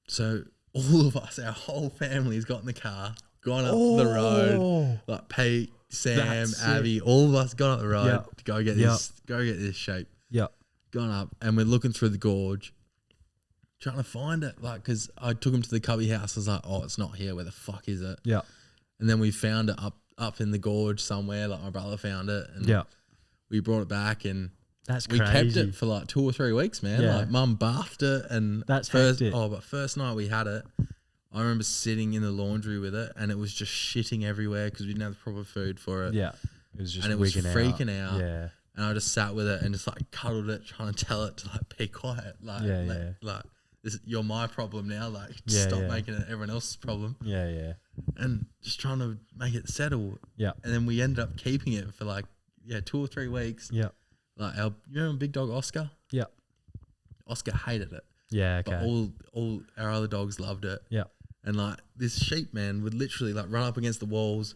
so all of us, our whole family's got in the car, gone up the road. Like Pete, Sam, That's Abby, all of us got up the road Yep. to go get this sheep. Yep. Gone up, and we're looking through the gorge, trying to find it. Like, because I took him to the cubby house. I was like, oh, it's not here. Where the fuck is it? Yep. And then we found it up in the gorge somewhere. Like, my brother found it, and Yep. we brought it back, and That's we crazy. kept it for like 2 or 3 weeks, man. Yeah. Like, mum bathed it, and That's first. hectic. Oh, but first night we had it, I remember sitting in the laundry with it, and it was just shitting everywhere because we didn't have proper food for it. Yeah. It was just And it was wigging freaking out. Yeah. And I just sat with it and just like cuddled it, trying to tell it to like be quiet. Like, Yeah. like this, you're my problem now. Like, Yeah, stop yeah. making it everyone else's problem. Yeah. And just trying to make it settle. Yeah. And then we ended up keeping it for like 2 or 3 weeks. Yeah. Like you remember big dog Oscar? Yeah. Oscar hated it, Yeah. but Okay. all our other dogs loved it. Yeah. And like this sheep, man, would literally like run up against the walls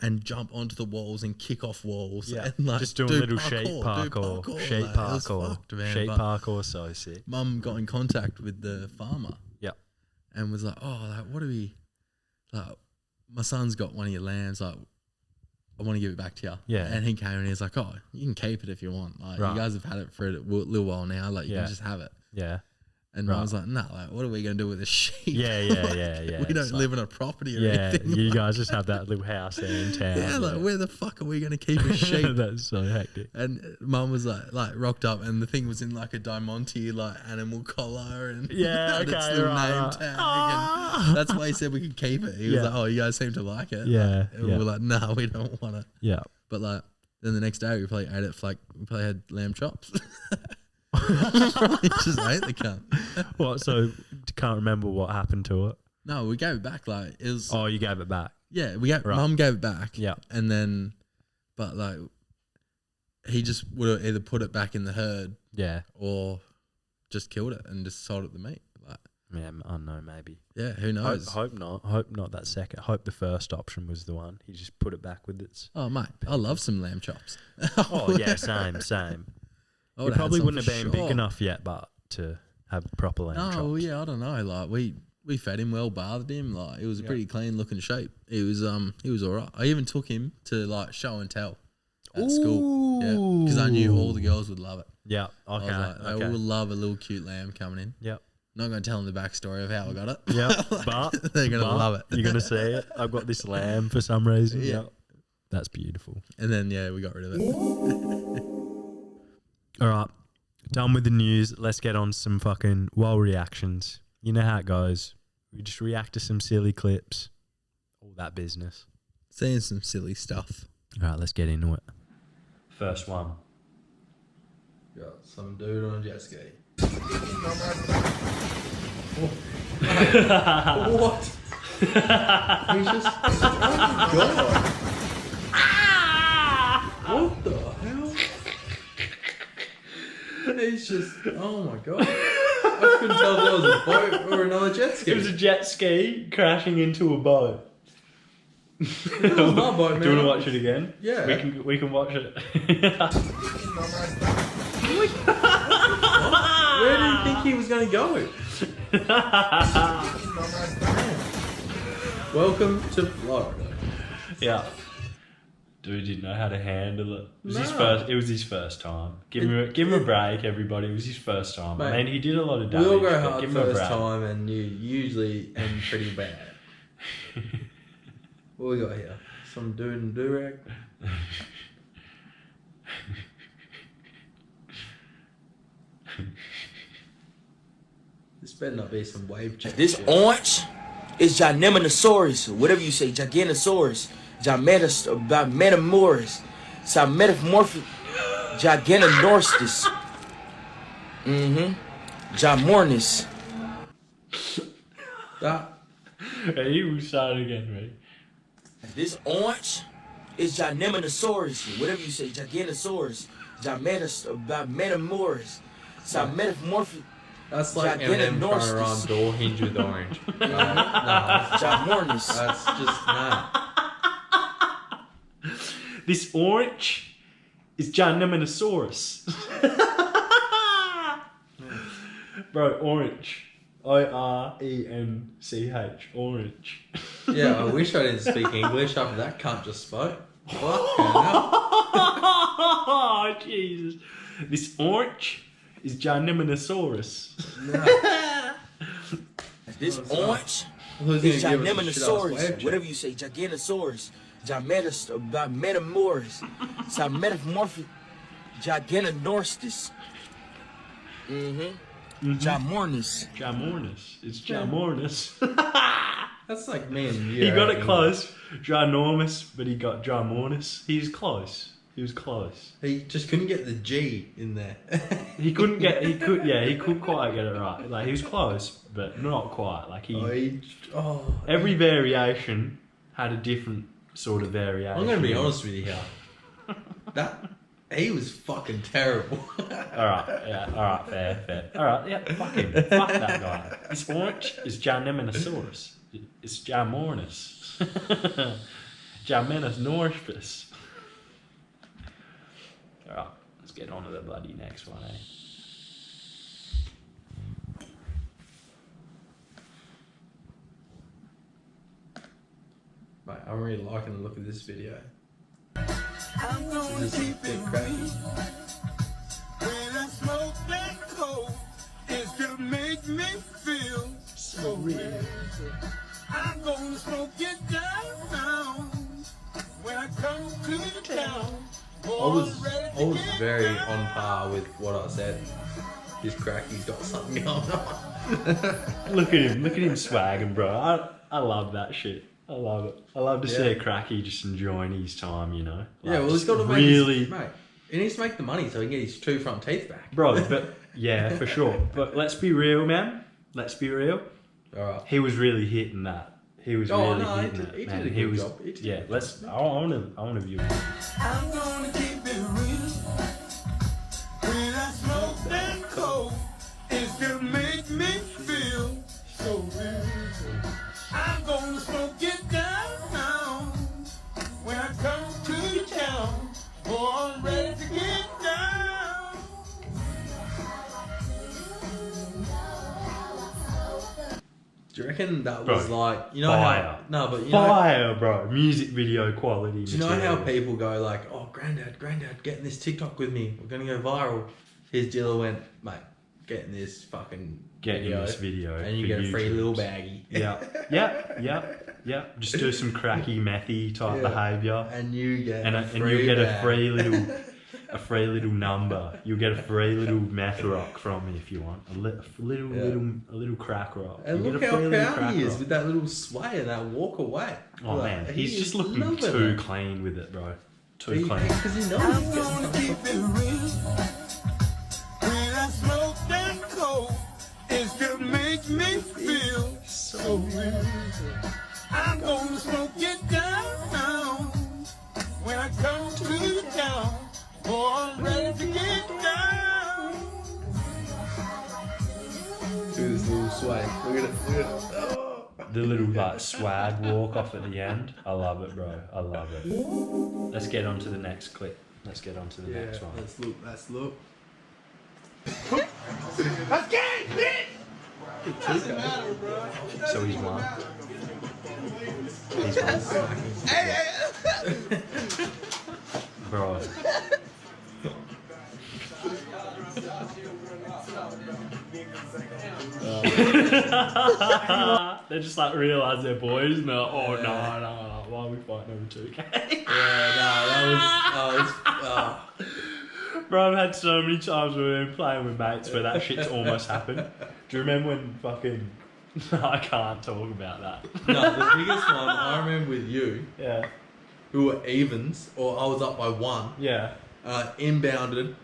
and jump onto the walls and kick off walls. Yeah. And like Just doing do little sheep do parkour. Sheep like, it was parkour. fucked, man, Sheep but parkour. So sick. Mum got in contact with the farmer. Yeah. And was like, oh, like, what do we, like, my son's got one of your lambs, like, I want to give it back to you. Yeah. And he came and he was like, oh, you can keep it if you want. Like, Right. you guys have had it for a little while now. Like, you Yeah. can just have it. Yeah. And Right. I was like, no, like, what are we going to do with a sheep? Yeah. We don't It's live in a property or Yeah. anything. You guys just have that little house there in town. Yeah, like, where the fuck are we going to keep a sheep? That's so hectic. And mum was like rocked up, and the thing was in like a Diamante like animal collar, and Yeah, had its okay, little right, name right. tag, Ah. and that's why he said we could keep it. He was Yeah. like, "Oh, you guys seem to like it." Yeah, Like, and yeah. we're like, "No, we don't want it." Yeah. But like, Then the next day we probably ate it we probably had lamb chops. Probably just ate the cunt. What? So can't remember what happened to it. No, we gave it back. Like it was. Oh, you gave it back. Yeah, right. Right. Mum gave it back. Yeah. And then, but like, he just would have either put it back in the herd. Yeah. Or just killed it and just sold it the meat. Like, Yeah, I don't know, maybe. yeah, who knows? Hope not. Hope not that second. Hope the first option was the one. He just put it back with its. Oh mate, I love some lamb chops. Oh yeah, same. I It would've had probably some wouldn't for have been sure. big enough yet, but to have proper lamb chops. No, well, yeah, I don't know. Like we fed him well, bathed him. Like it was a pretty clean looking shape. He was all right. I even took him to like show and tell at school. Yeah, because I knew all the girls would love it. Yeah. I was Okay. like, they will love a little cute lamb coming in. Yep. Not going to tell them the backstory of how I got it. Yeah, but they're going to love it. You're gonna see it. I've got this lamb for some reason. Yeah. Yep. That's beautiful. And then we got rid of it. All right, done with the news. Let's get on some fucking reactions. You know how it goes. We just react to some silly clips, all that business. Seeing some silly stuff. All right, let's get into it. First one. Got some dude on a jet ski. What? He's just. Oh my god. What the hell? He's just. Oh my god. I couldn't tell if there was a boat or another jet ski. It was a jet ski crashing into a boat. It was my boat, man. Do you want to watch it again? Yeah. We can watch it. Where do you think he was going to go? Welcome to Florida. Yeah. Dude didn't know how to handle it. It was his first time. Give him a break, everybody. It was his first time. Mate, I mean, he did a lot of We damage. all go but hard give him a first break. time and you usually end pretty bad. What we got here? Some dude in do-rag? This better not be some wave check. This shit. orange is Gigantosaurus, whatever you say, Gigantosaurus, Metamorphs, Metamorphic, Giganonorstis, Jamornis. That. Hey, you will start again, mate. This orange is Gigantosaurus, whatever you say, Giganosaurus, Metamorphs, Metamorphic. That's like Eminem trying to rhyme door hinge with orange. No, Jamornis. that's just This orange is Gigantosaurus. Bro, orange. ORENCH. Orange. Yeah, I wish I didn't speak English after that cunt just spoke. Fucking hell. Oh, Jesus. This orange is Gigantosaurus. No. This orange Who's is gonna give us a shit-ass wave Gigantosaurus, check? whatever you say, Gigantosaurus, Metamorphs, Metamorphic, Giganonorstis, Jamornis. Jamornis. It's Jamornis. That's like me and you. He got it close. Ginormous, but he got Jamornis. He was close. He just couldn't get the G in there. He couldn't quite get it right. Like, he was close, but not quite. Like, every variation had a different sort of variation. I'm gonna be honest with you here. He was fucking terrible. Alright, fair. Alright, yeah, fuck him. Fuck that guy. This orange is Gigantosaurus. It's Jamornis. Jamenonorphus. Alright, let's get on to the bloody next one, eh? Mate, I'm really liking the look of this video. I'm gonna This is keep a bit it cracky. real. When I smoke that coke, it's gonna make me feel so real. I'm gonna smoke it down when I come to the town. I was very on par with what I said. This cracky's got something going on. Look at him swagging, bro. I love that shit. I love it. I love to see a cracky just enjoying his time, you know. Yeah, well, he's got to really, make his, mate. He needs to make the money so he can get his 2 front teeth back. bro. But yeah, for sure. But let's be real, man. Let's be real. All right. He was really hitting that. He was really hitting it, he man. did a good job. He did Yeah, a good let's. job. I want to view it. I'm gonna keep it real. When I smoke that coke, it's gonna make me feel so real. I'm gonna smoke it down. When I come to town, boy, I'm ready to get down. Do you reckon that Bro, was like, you know fire. how? No, but you know. Fire, bro. Music video quality. Do you know how material. people go like, oh, granddad, get in this TikTok with me. We're going to go viral. His dealer went, mate, get in this fucking Get in this video and you for get a free YouTube. little baggie. Yeah. Just do some cracky methy type behaviour, And you get and you get a free little number. You'll get a free little meth rock from me if you want. A little crack rock. And You look get a how free little proud crack he is rock. with that little sway and that walk away. Oh Like, man, he he's is just looking loving too it. clean with it, bro. Too He- clean. Because he knows I'm he's gonna getting keep it real. When I smoke that coke, it's gonna make me feel so real. I'm gonna smoke it down. When I come to town, boy, I'm ready to get down. do this little sway. Look at it. Oh. The little like swag walk off at the end. I love it, bro. I love it. Let's get on to the next clip. Let's get on to the next one. Let's look. Let's look. So he's won. He's won. Bro. They just like realise they're boys and they're like, oh no, why are we fighting over 2K? Bro, I've had so many times where we've been playing with mates where that shit's almost happened. Do you remember when fucking... I can't talk about that. No, the biggest one I remember with you, Yeah. who were evens, or I was up by 1, Yeah. inbounded,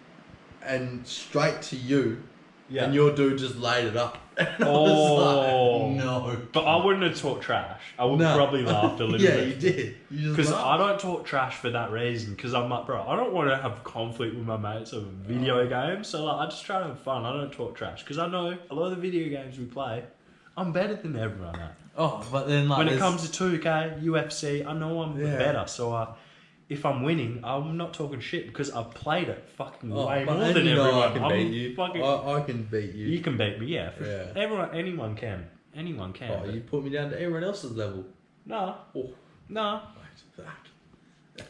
and straight to you, Yeah. and your dude just laid it up. And I Oh. was like, no. But I wouldn't have talked trash. I would probably laughed a little Yeah, bit. you did. You just Because laughed. I don't talk trash for that reason. Because I'm like, bro, I don't want to have conflict with my mates over video games. So like, I just try to have fun. I don't talk trash. Because I know a lot of the video games we play, I'm better than everyone at. Oh, but then like When it there's- comes to 2K, UFC, I know I'm Yeah. better. So if I'm winning, I'm not talking shit because I've played it fucking Oh, way but more and than you know everyone. I can I'm beat you. fucking- I can beat you. You can beat me, yeah. Yeah. Anyone can. Anyone can. Oh, you put me down to everyone else's level. No. Oh, No. fuck.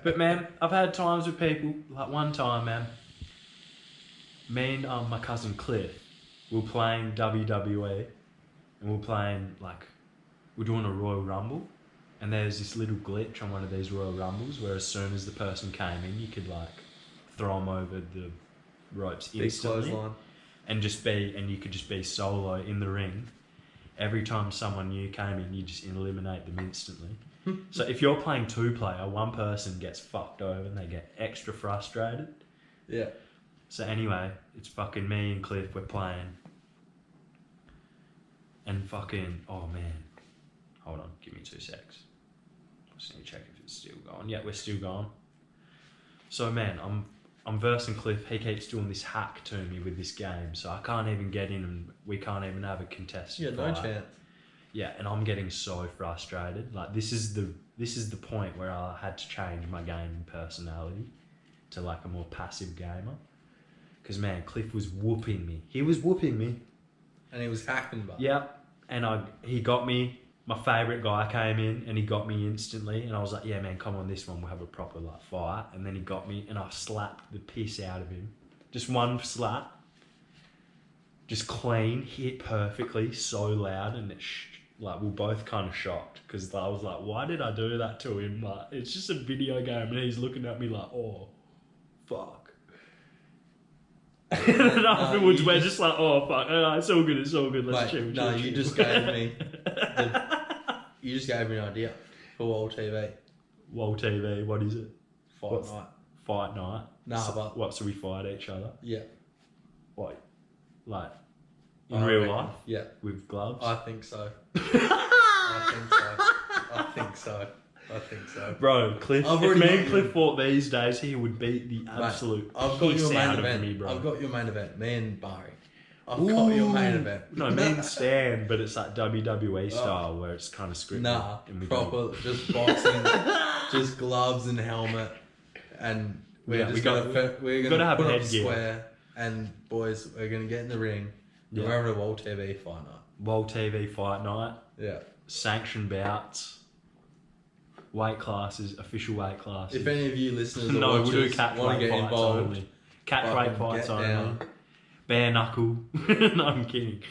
But man, I've had times with people, like one time, man, me and my cousin Cliff, we were playing WWE, and we were playing, like, we're doing a Royal Rumble, and there's this little glitch on one of these Royal Rumbles where as soon as the person came in, you could, like, throw them over the ropes Big instantly, clothesline. and you could just be solo in the ring. Every time someone new came in, you just eliminate them instantly. So if you're playing 2-player, one person gets fucked over and they get extra frustrated. Yeah. So anyway, it's fucking me and Cliff, we're playing. And fucking, oh man. Hold on, give me 2 secs. Just need to check if it's still going. Yeah, we're still going. So man, I'm versing Cliff. He keeps doing this hack to me with this game, so I can't even get in and we can't even have a contested Yeah, no fight. chance. Yeah, and I'm getting so frustrated. Like this is the point where I had to change my gaming personality to like a more passive gamer. Because man, Cliff was whooping me. He was whooping me. And he was hacking, but Yeah, and he got me. My favourite guy came in and he got me instantly, and I was like, yeah man, come on, this one we'll have a proper like fight. And then he got me and I slapped the piss out of him. Just one slap. Just clean, hit perfectly, so loud, and like we're both kind of shocked because I was like, why did I do that to him? Like it's just a video game, and he's looking at me like, oh, fuck. And then afterwards, we're just like, oh fuck, it's all good, let's Mate, chill. no, chill, you chill. just gave me You just gave me an idea for Wall TV. Wall TV, what is it? Fight night. Fight night? Nah, so, but... What, so we fight each other? Yeah. What? Like, in I real reckon. life? Yeah. With gloves? I think so. I think so. Bro, Cliff, I've if already me got and Cliff fought these days, he would beat the absolute Mate, I've got your main out of event. me, bro. I've got your main event. Me and Barry. I've got your main event. No, me and Stan, but it's like WWE style where it's kind of scripted. Nah, and we proper, just boxing, just gloves and helmet, and we're gonna have put up headgear. square, and boys, we're gonna get in the ring. Yeah. We're having a Wall TV fight night. Wall TV fight night, Yeah. sanctioned bouts, weight classes, official weight classes. If any of you listeners No, or we'll do watchers catch want to weight get fights involved, only. Catch fucking weight fights get only. down. Bare knuckle. No, I'm kidding.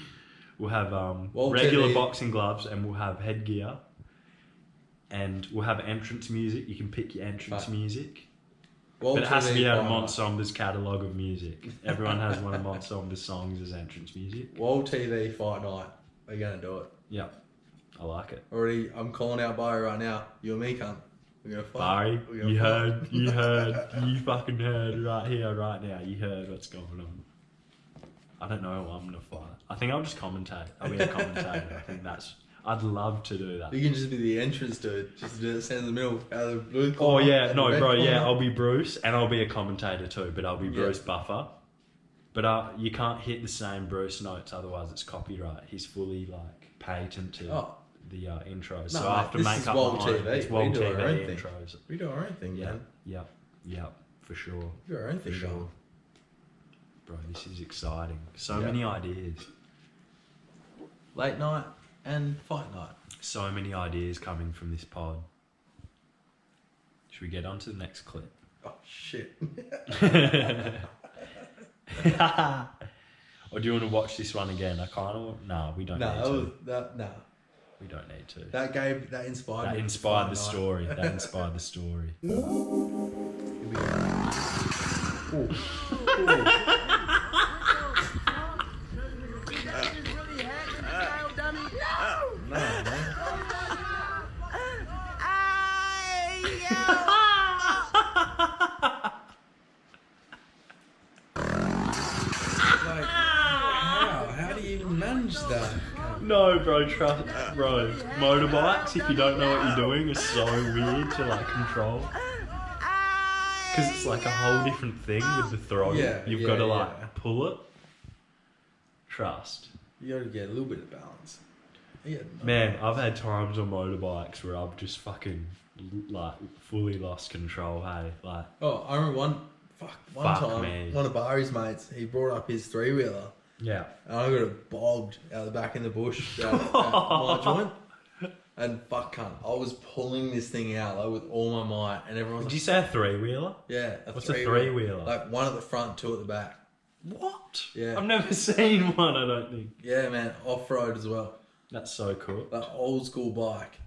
We'll have Wall regular TV. boxing gloves and we'll have headgear. And we'll have entrance music. You can pick your entrance Right. music. Wall But it has to TV be out of fight Mont night. Sombre's catalogue of music. Everyone has one of Mont Sombre's songs as entrance music. Wall TV fight night. We're gonna do it. Yeah, I like it. Already, I'm calling out Barry right now. You and me, cunt. We're gonna fight. Barry, We're gonna you fight. heard, you fucking heard right here, right now. You heard what's going on. I don't know who I'm gonna fight. I think I'll just commentate. I'll be a commentator. I think I'd love to do that. You can just be the entrance dude. Just do it, stand in the middle. Out of the blue Oh corner, yeah, and no, the red bro, yeah, corner. I'll be Bruce and I'll be a commentator too, but I'll be Yeah. Bruce Buffer. But you can't hit the same Bruce notes, otherwise it's copyright. He's fully like patented the intros. No, So I have to this make is up Wall my own. TV. It's We Wall do our TV own thing. intros. We do our own thing, Yeah, man. yeah, for sure. We do our own For thing, sure. sure. Bro, this is exciting. So Yeah. many ideas. Late night and fight night. So many ideas coming from this pod. Should we get on to the next clip? Oh shit. Or do you want to watch this one again? I kind of want... No, we don't need to. No. We don't need to. That inspired That me. inspired the Fight night. story. That inspired the story. Here we go. No, man. Like, how do you even manage that? No, bro, trust, bro. Motorbikes, if you don't know what you're doing, are so weird to like control. Because it's like a whole different thing with the throttle. Yeah, You've yeah, got to yeah. like pull it. Trust. You gotta get a little bit of balance. Yeah, no. Man, I've had times on motorbikes where I've just fucking like fully lost control. Hey, like Oh, I remember one Fuck time, me. one of Barry's mates, he brought up his 3-wheeler, yeah. and I got it bogged out the back in the bush at my joint. And fuck, cunt, I was pulling this thing out like with all my might, and everyone Did was you like, say a 3-wheeler? "Yeah, What's a 3-wheeler? Like one at the front, two at the back. What? Yeah. I've never seen one. I don't think. Yeah, man, off road as well, That's so cool. like old school bike,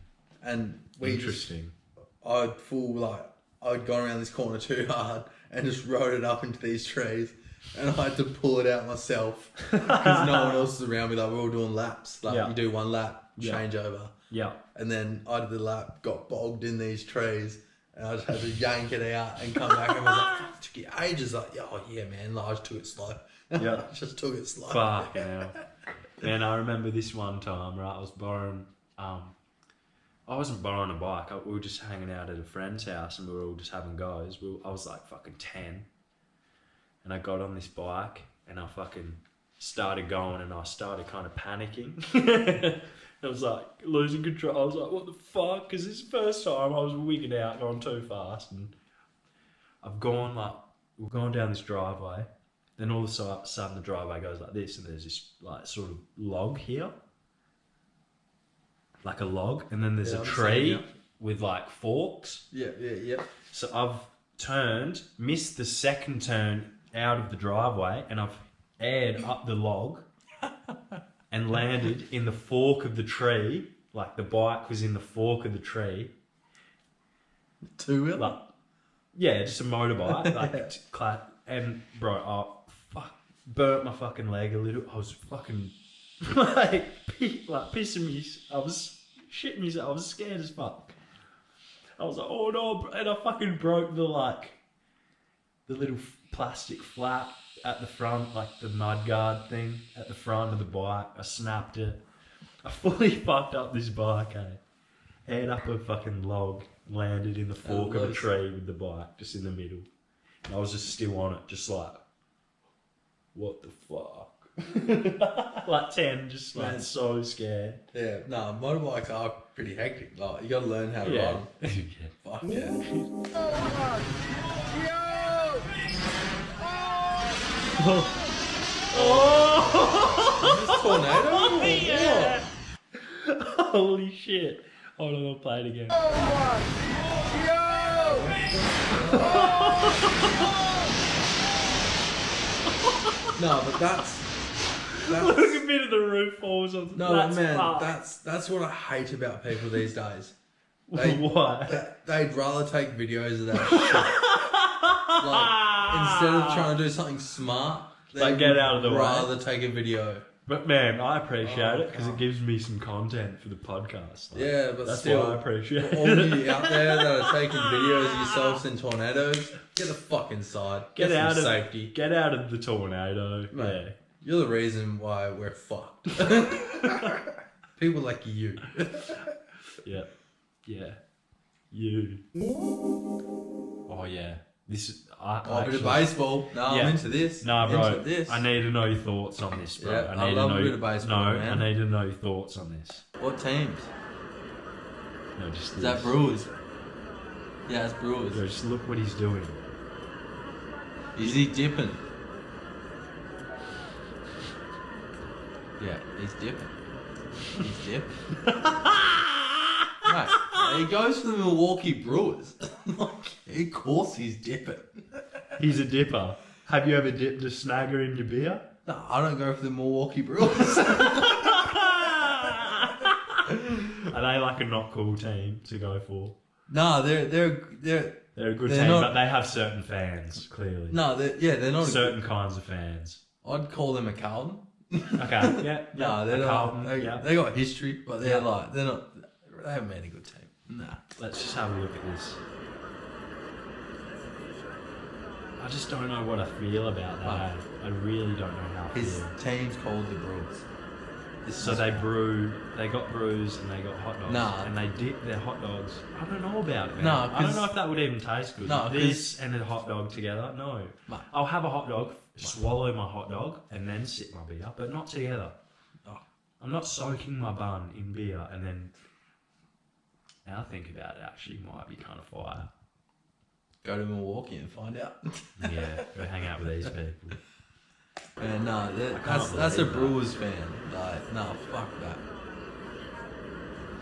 and we Interesting. I'd gone around this corner too hard and just rode it up into these trees, and I had to pull it out myself because no one else was around me. Like we were all doing laps. Like Yeah. you do one lap, Yeah. change over, Yeah. and then I did the lap, got bogged in these trees, and I just had to yank it out and come back. And I was like, "Fuck, it took you ages." Like, oh yeah, man. Like, I just took it slow. Yeah. I just took it slow. Fuck hell. Man, I remember this one time, right? I was borrowing, I wasn't borrowing a bike. We were just hanging out at a friend's house and we were all just having goes. I was like fucking 10. And I got on this bike and I fucking started going and I started kind of panicking. I was like losing control. I was like, what the fuck? Because this is the first time I was wigging out, going too fast. And we're going down this driveway. Then all of a sudden the driveway goes like this and there's this like sort of log here. Like a log. And then there's Yeah, a I'm tree seeing it. with like forks. Yeah. So I've turned, missed the second turn out of the driveway and I've aired up the log and landed in the fork of the tree. Like the bike was in the fork of the tree. 2-wheeler. Like, yeah, just a motorbike. Like, and bro, burnt my fucking leg a little. I was fucking like pissing me. I was shit myself. I was scared as fuck. I was like, oh no, and I fucking broke the little plastic flap at the front, like the mudguard thing at the front of the bike. I snapped it. I fully fucked up this bike, Head up a fucking log, landed in the fork of a tree with the bike just in the middle. And I was just still on it, just like, what the fuck? Like 10, just like so scared. Yeah, no, motorbikes are pretty hectic. Like, you gotta learn how to ride them. Fuck yeah. Oh! Tornado? Yeah! Holy shit. Hold on, I'll play it again. No, but that's Look, a bit of the roof falls on. no, that's man. fucked. That's what I hate about people these days. What? They'd rather take videos of that shit. Like, instead of trying to do something smart, they Like, get out of the way. rather take a video. But man, I appreciate it because it gives me some content for the podcast. Like, Yeah, but that's still, what I appreciate. for all of you out there that are taking videos of yourselves in tornadoes, get the fuck inside. Get out some of safety. Get out of the tornado. Mate, Yeah. you're the reason why we're fucked. People like you. Yeah. Yeah. You. Oh yeah. This is A bit of baseball. No, I'm into this. Nah, bro. Into this. I need to know your thoughts on this, bro. Yeah, I need love to know a bit of baseball, No, man. I need to know your thoughts on this. What teams? No, just Is that Brewers? Yeah, it's Brewers. Bro, just look what he's doing. Is he dipping? Yeah, he's dipping. He's dipping. Right. He goes to the Milwaukee Brewers. Of course he's dipping. He's a dipper. Have you ever dipped a snagger in your beer? No, I don't go for the Milwaukee Brewers. Are they like a not cool team to go for? No, they're They're a good They're team, not- but they have certain fans, clearly. no, they're not. Certain kinds of fans. I'd call them a Carlton. Okay, yeah. No, they're a not. Carlton, They got history, but they're Yeah. like they're not. They haven't made a good team. Nah. Let's just have a look at this. I just don't know what I feel about that. I really don't know how I His feel. team's called the Brewers. So they got brews and they got hot dogs. Nah. And they dip their hot dogs. I don't know about it, man. No, I don't 'cause- know if that would even taste good. No, This and a hot dog together, no. Mate. I'll have a hot dog, swallow my hot dog, and then sip my beer, but not together. Oh. I'm not soaking my bun in beer and then... Now I think about it, actually might be kind of fire. Go to Milwaukee and find out. Yeah, go hang out with these people. And no, can't that's a believe that. Brewers fan. Like, no, fuck that.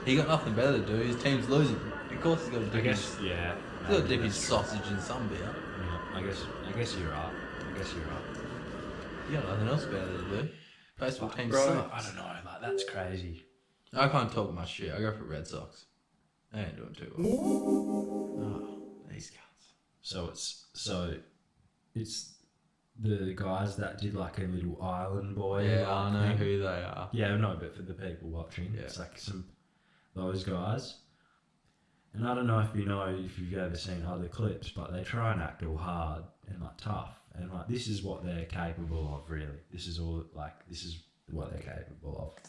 He got nothing better to do. His team's losing. Of course he's got to I dip guess, his, yeah. he's got to maybe dip his that's- sausage in some beer. Yeah, I guess you're right. I guess you're right. You got nothing else better to do. Baseball team Bro, sucks. I don't know, like that's crazy. I can't talk much shit. I go for Red Sox. They ain't doing too well. Oh, these guys. So it's the guys that did like a little island boy. Yeah, I know thing. who they are. Yeah, no, but for the people watching, Yeah. it's like those guys. And I don't know if you've ever seen other clips, but they try and act all hard and like tough, and like this is what they're capable of. Really, this is what they're capable of.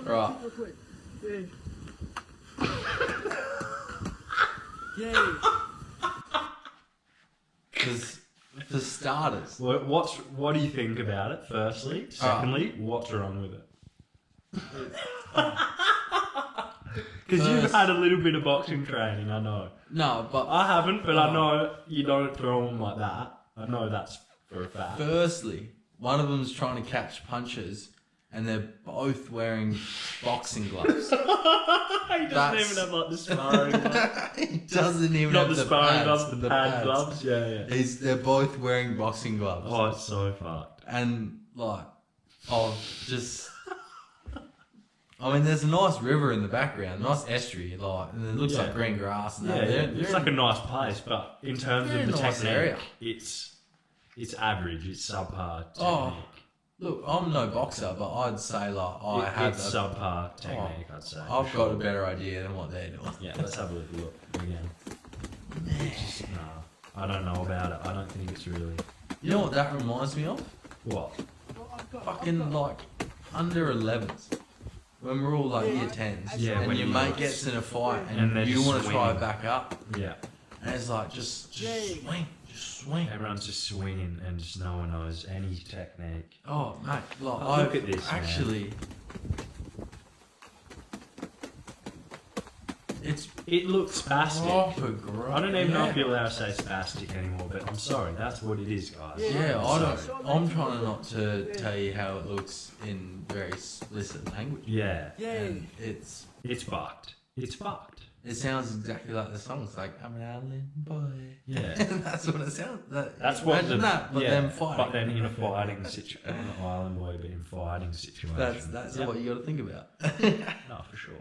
Right. Because for starters, What do you think about it? Firstly, secondly, what's wrong with it? Because you've First- had a little bit of boxing training, I know. no, but I haven't, but I know you don't throw them like that. I know that's for a fact. firstly, one of them's trying to catch punches, and they're both wearing boxing gloves. He doesn't That's- even have like the sparring gloves. He doesn't even Not have the sparring pads, gloves, the pad pads. gloves. Yeah. They're both wearing boxing gloves. Oh, it's so fucked. And like, just I mean, there's a nice river in the background, nice estuary, like, and it looks Yeah. like green grass and Yeah, that. it's like a nice place, but in terms they're of in the a nice technique, area. it's average. It's subpar technique. Oh, look, I'm no boxer, but I'd say like I have it's a, subpar technique. I'd say. I've for got sure. a better idea than what they're doing. Yeah, let's have a look again. It's just, nah, I don't know about it. I don't think it's really. You know what that reminds me of? What? Fucking like under 11s. When we're all like year 10s. Yeah, and when your you- mate gets in a fight And and they're you just want to try swinging. it back up. Yeah. And it's like, just swing. Just swing. Everyone's just swinging and just no one knows any technique. Oh, mate. Like, Oh, look at this, man. actually. It looks spastic. Proper gross. I don't even know if you're allowed to say spastic anymore, but I'm sorry, that's what it is, guys. Yeah, I'm I sorry. don't. I'm trying not to tell you how it looks in very explicit language. Yeah, And it's. it's fucked. It's fucked. It sounds exactly like the song. It's like, I'm an island boy. Yeah. That's what it sounds. That's what imagine that, but yeah, then fighting. But then in a fighting situation, not island boy, but in fighting situation. That's Yeah. what you got to think about. No, for sure.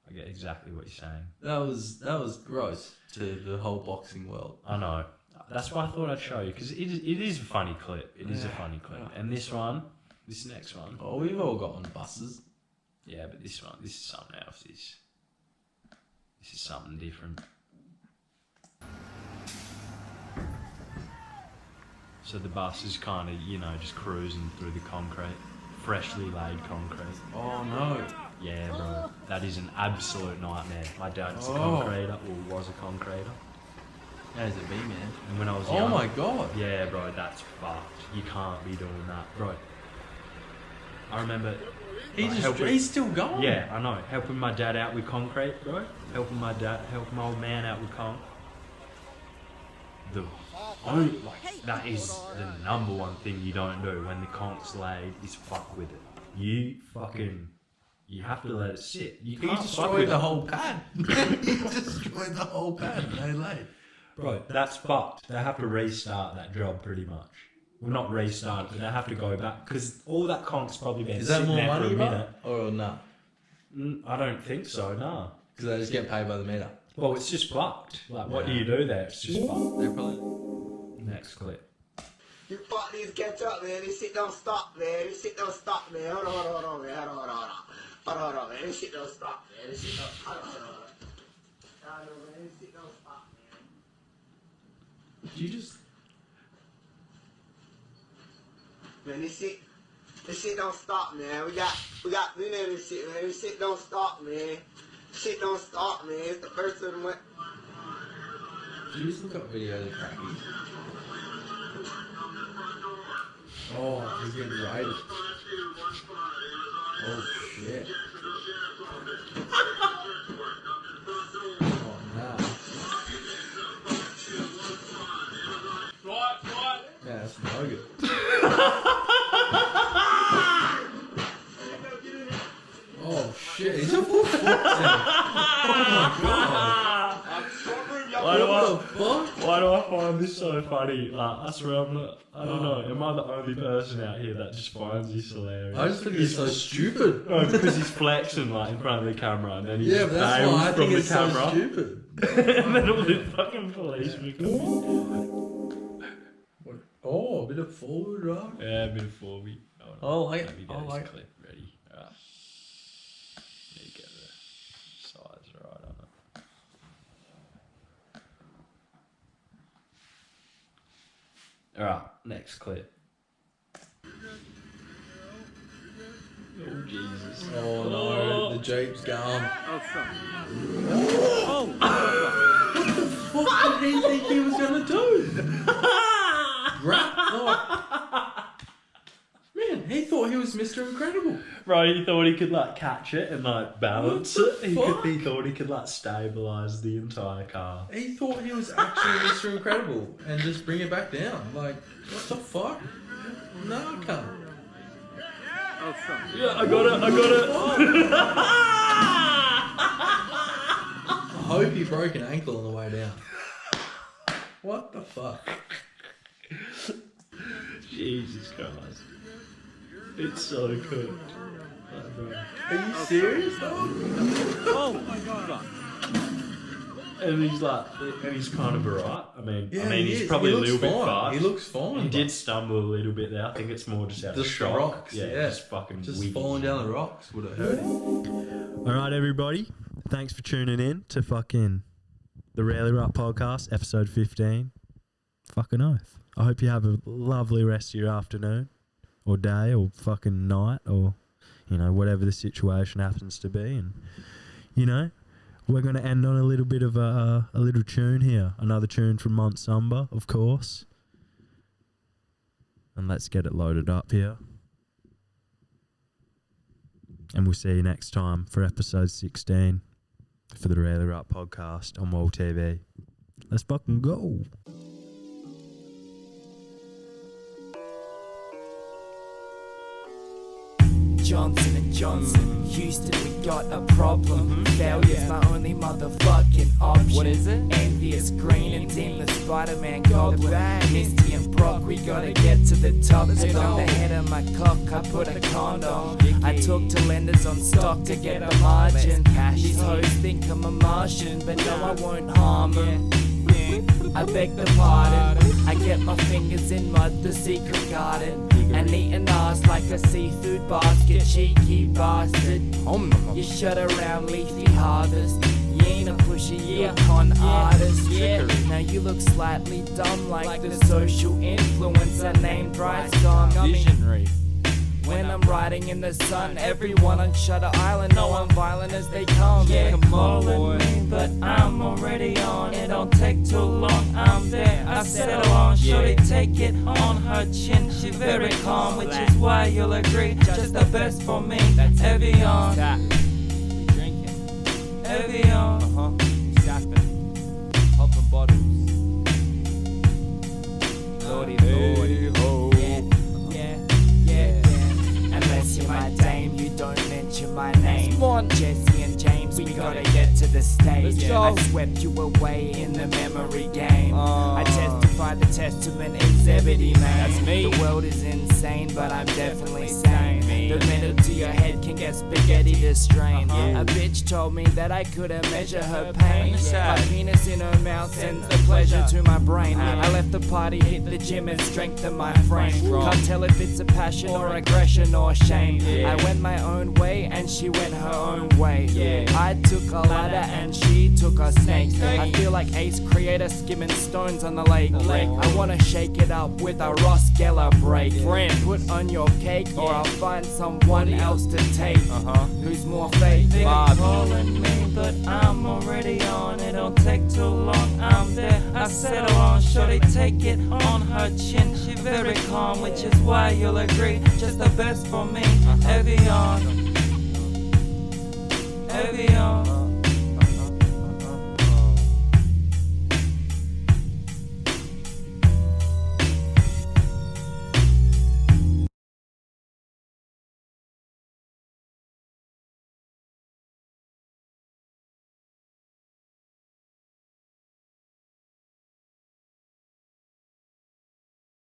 I get exactly what you're saying. that was gross to the whole boxing world. I know. That's why I thought I'd show you because it is a funny clip. It is a funny clip. And this next one. Oh, we've all got on buses. Yeah, but this is something else. This is something different. So the bus is kind of, just cruising through the concrete, freshly laid concrete. Oh no. Yeah, bro, that is an absolute nightmare. My dad's a Oh. concreter, or was a concreter, How's it be, man? and when I was Oh young, my god. yeah, bro, that's fucked. You can't be doing that, bro. I remember. He's still going. Yeah, I know. Helping my dad out with concrete, bro. Helping my old man out with that is the number one thing you don't do when the conc's laid is fuck with it. You have to let it sit. You He can't fuck destroyed with the it. whole pad. He destroyed the whole pad. They laid. Bro, that's fucked. They have to restart that job pretty much. Well, not restart it, but they have to go back because all that conc's probably been Is that sitting more there for money, a bro? minute. Or nah? I don't think so, nah. Because they just get paid by the meter. Well, it's just fucked. Like, what do you do there? It's just fucked. They're probably. Next clip. You fuck these catch up, man. This shit don't stop, man. This shit don't stop, man. Hold on, man. Hold on, man. This shit don't stop, man. This shit don't stop. Hold on, man. This shit don't stop, man. You just. Man, this shit don't stop, man. We know this shit, man. This shit don't stop, man. Shit don't stop, man. It's the first of the month. You just look up videos of crackies. Oh, he's getting raided. Oh shit. Oh no. Yeah, that's no good. Oh shit, he's a full foot. Oh my god. Why do I find this so funny? I swear I don't know. Am I the only person out here that just finds this hilarious? I just think he's so stupid. No, because he's flexing like in front of the camera and then he Yeah, just but that's bails why I from think the it's so camera. stupid. And then all the fucking policemen come in. Oh, a bit of forward rock. Yeah, a bit of 4B. Oh, like Let me it. get I this like it. clip ready. Alright. Need to get the size right on it. Alright, next clip. Oh Jesus. Oh no, the Jeep's gone. What did he think he was gonna do? Man, he thought he was Mr. Incredible. Bro, he thought he could like catch it and like balance What the it. fuck? He thought he could like stabilize the entire car. He thought he was actually Mr. Incredible and just bring it back down. Like, what the fuck? No, I can't. Yeah, I got it. I hope he broke an ankle on the way down. What the fuck? Jesus Christ. It's so good. Are you serious though? Oh my god. And he's like, and he's kind of alright. I mean, Yeah, he's he probably a looks little bit fine. fast. He looks fine. He did stumble a little bit there. I think it's more just out of Just the shock. rocks. Yeah, just fucking just wigging. falling down the rocks would have hurt him. Alright, everybody. Thanks for tuning in to fucking the Rarely Wright Podcast, episode 15. Fucking oath. I hope you have a lovely rest of your afternoon or day or fucking night or, you know, whatever the situation happens to be. And, you know, we're going to end on a little bit of a little tune here. Another tune from Mont, Sombre, of course. And let's get it loaded up here. And we'll see you next time for episode 16 for the Rarely Wright Podcast on Mont TV. Let's fucking go. Johnson & Johnson, Houston, we got a problem. Failure's my only motherfucking option. What is it? Envious, green and dim, the Spider-Man goblin. Misty and Brock, we gotta get to the top. Sit on the head of my cock, I put a condom. I took to lenders on stock to get a margin. These hoes think I'm a Martian, but no, I won't harm them. I beg the pardon. I get my fingers in mud, the secret garden, and eating ass like a seafood basket. Cheeky bastard. You shut around leafy harvest. You ain't a pusher, you a con artist. Now you look slightly dumb like the social influencer named Bryce Gone. Visionary. When I'm riding in the sun, everyone on Shutter Island know I'm violent as they come. Yeah, Come on, calling boy. me, but I'm already on. It don't take too long, I'm there. I settle on, shorty take it on her chin. She very calm, which is why you'll agree. Just the best for me. Evian, We drinking. Evian. Sapping. Popping bottles. Lordy, lordy. Unless you're my dame, you don't mention my name. Mont, Jesse and James, we gotta get to the stage. Let's go. I swept you away in the memory game. I testify the testament is Zebedee, man. That's me. The world is insane, but I'm definitely sane. The middle to your head can get spaghetti to strain. A bitch told me that I couldn't measure her pain. My penis in her mouth sends the pleasure to my brain. I left the party, hit the gym and strengthened my frame. Can't tell if it's a passion or aggression or shame. I went my own way and she went her own way. I took a ladder and she took a snake. I feel like Ace Creator skimming stones on the lake. I wanna shake it up with a Ross Geller break. Friend, put on your cake or I'll find someone else to take. Who's more fake? They're calling me, but I'm already on. It don't take too long, I'm there. I settle on, shorty take it on her chin. She very calm, which is why you'll agree. Just the best for me. Evian, Evian.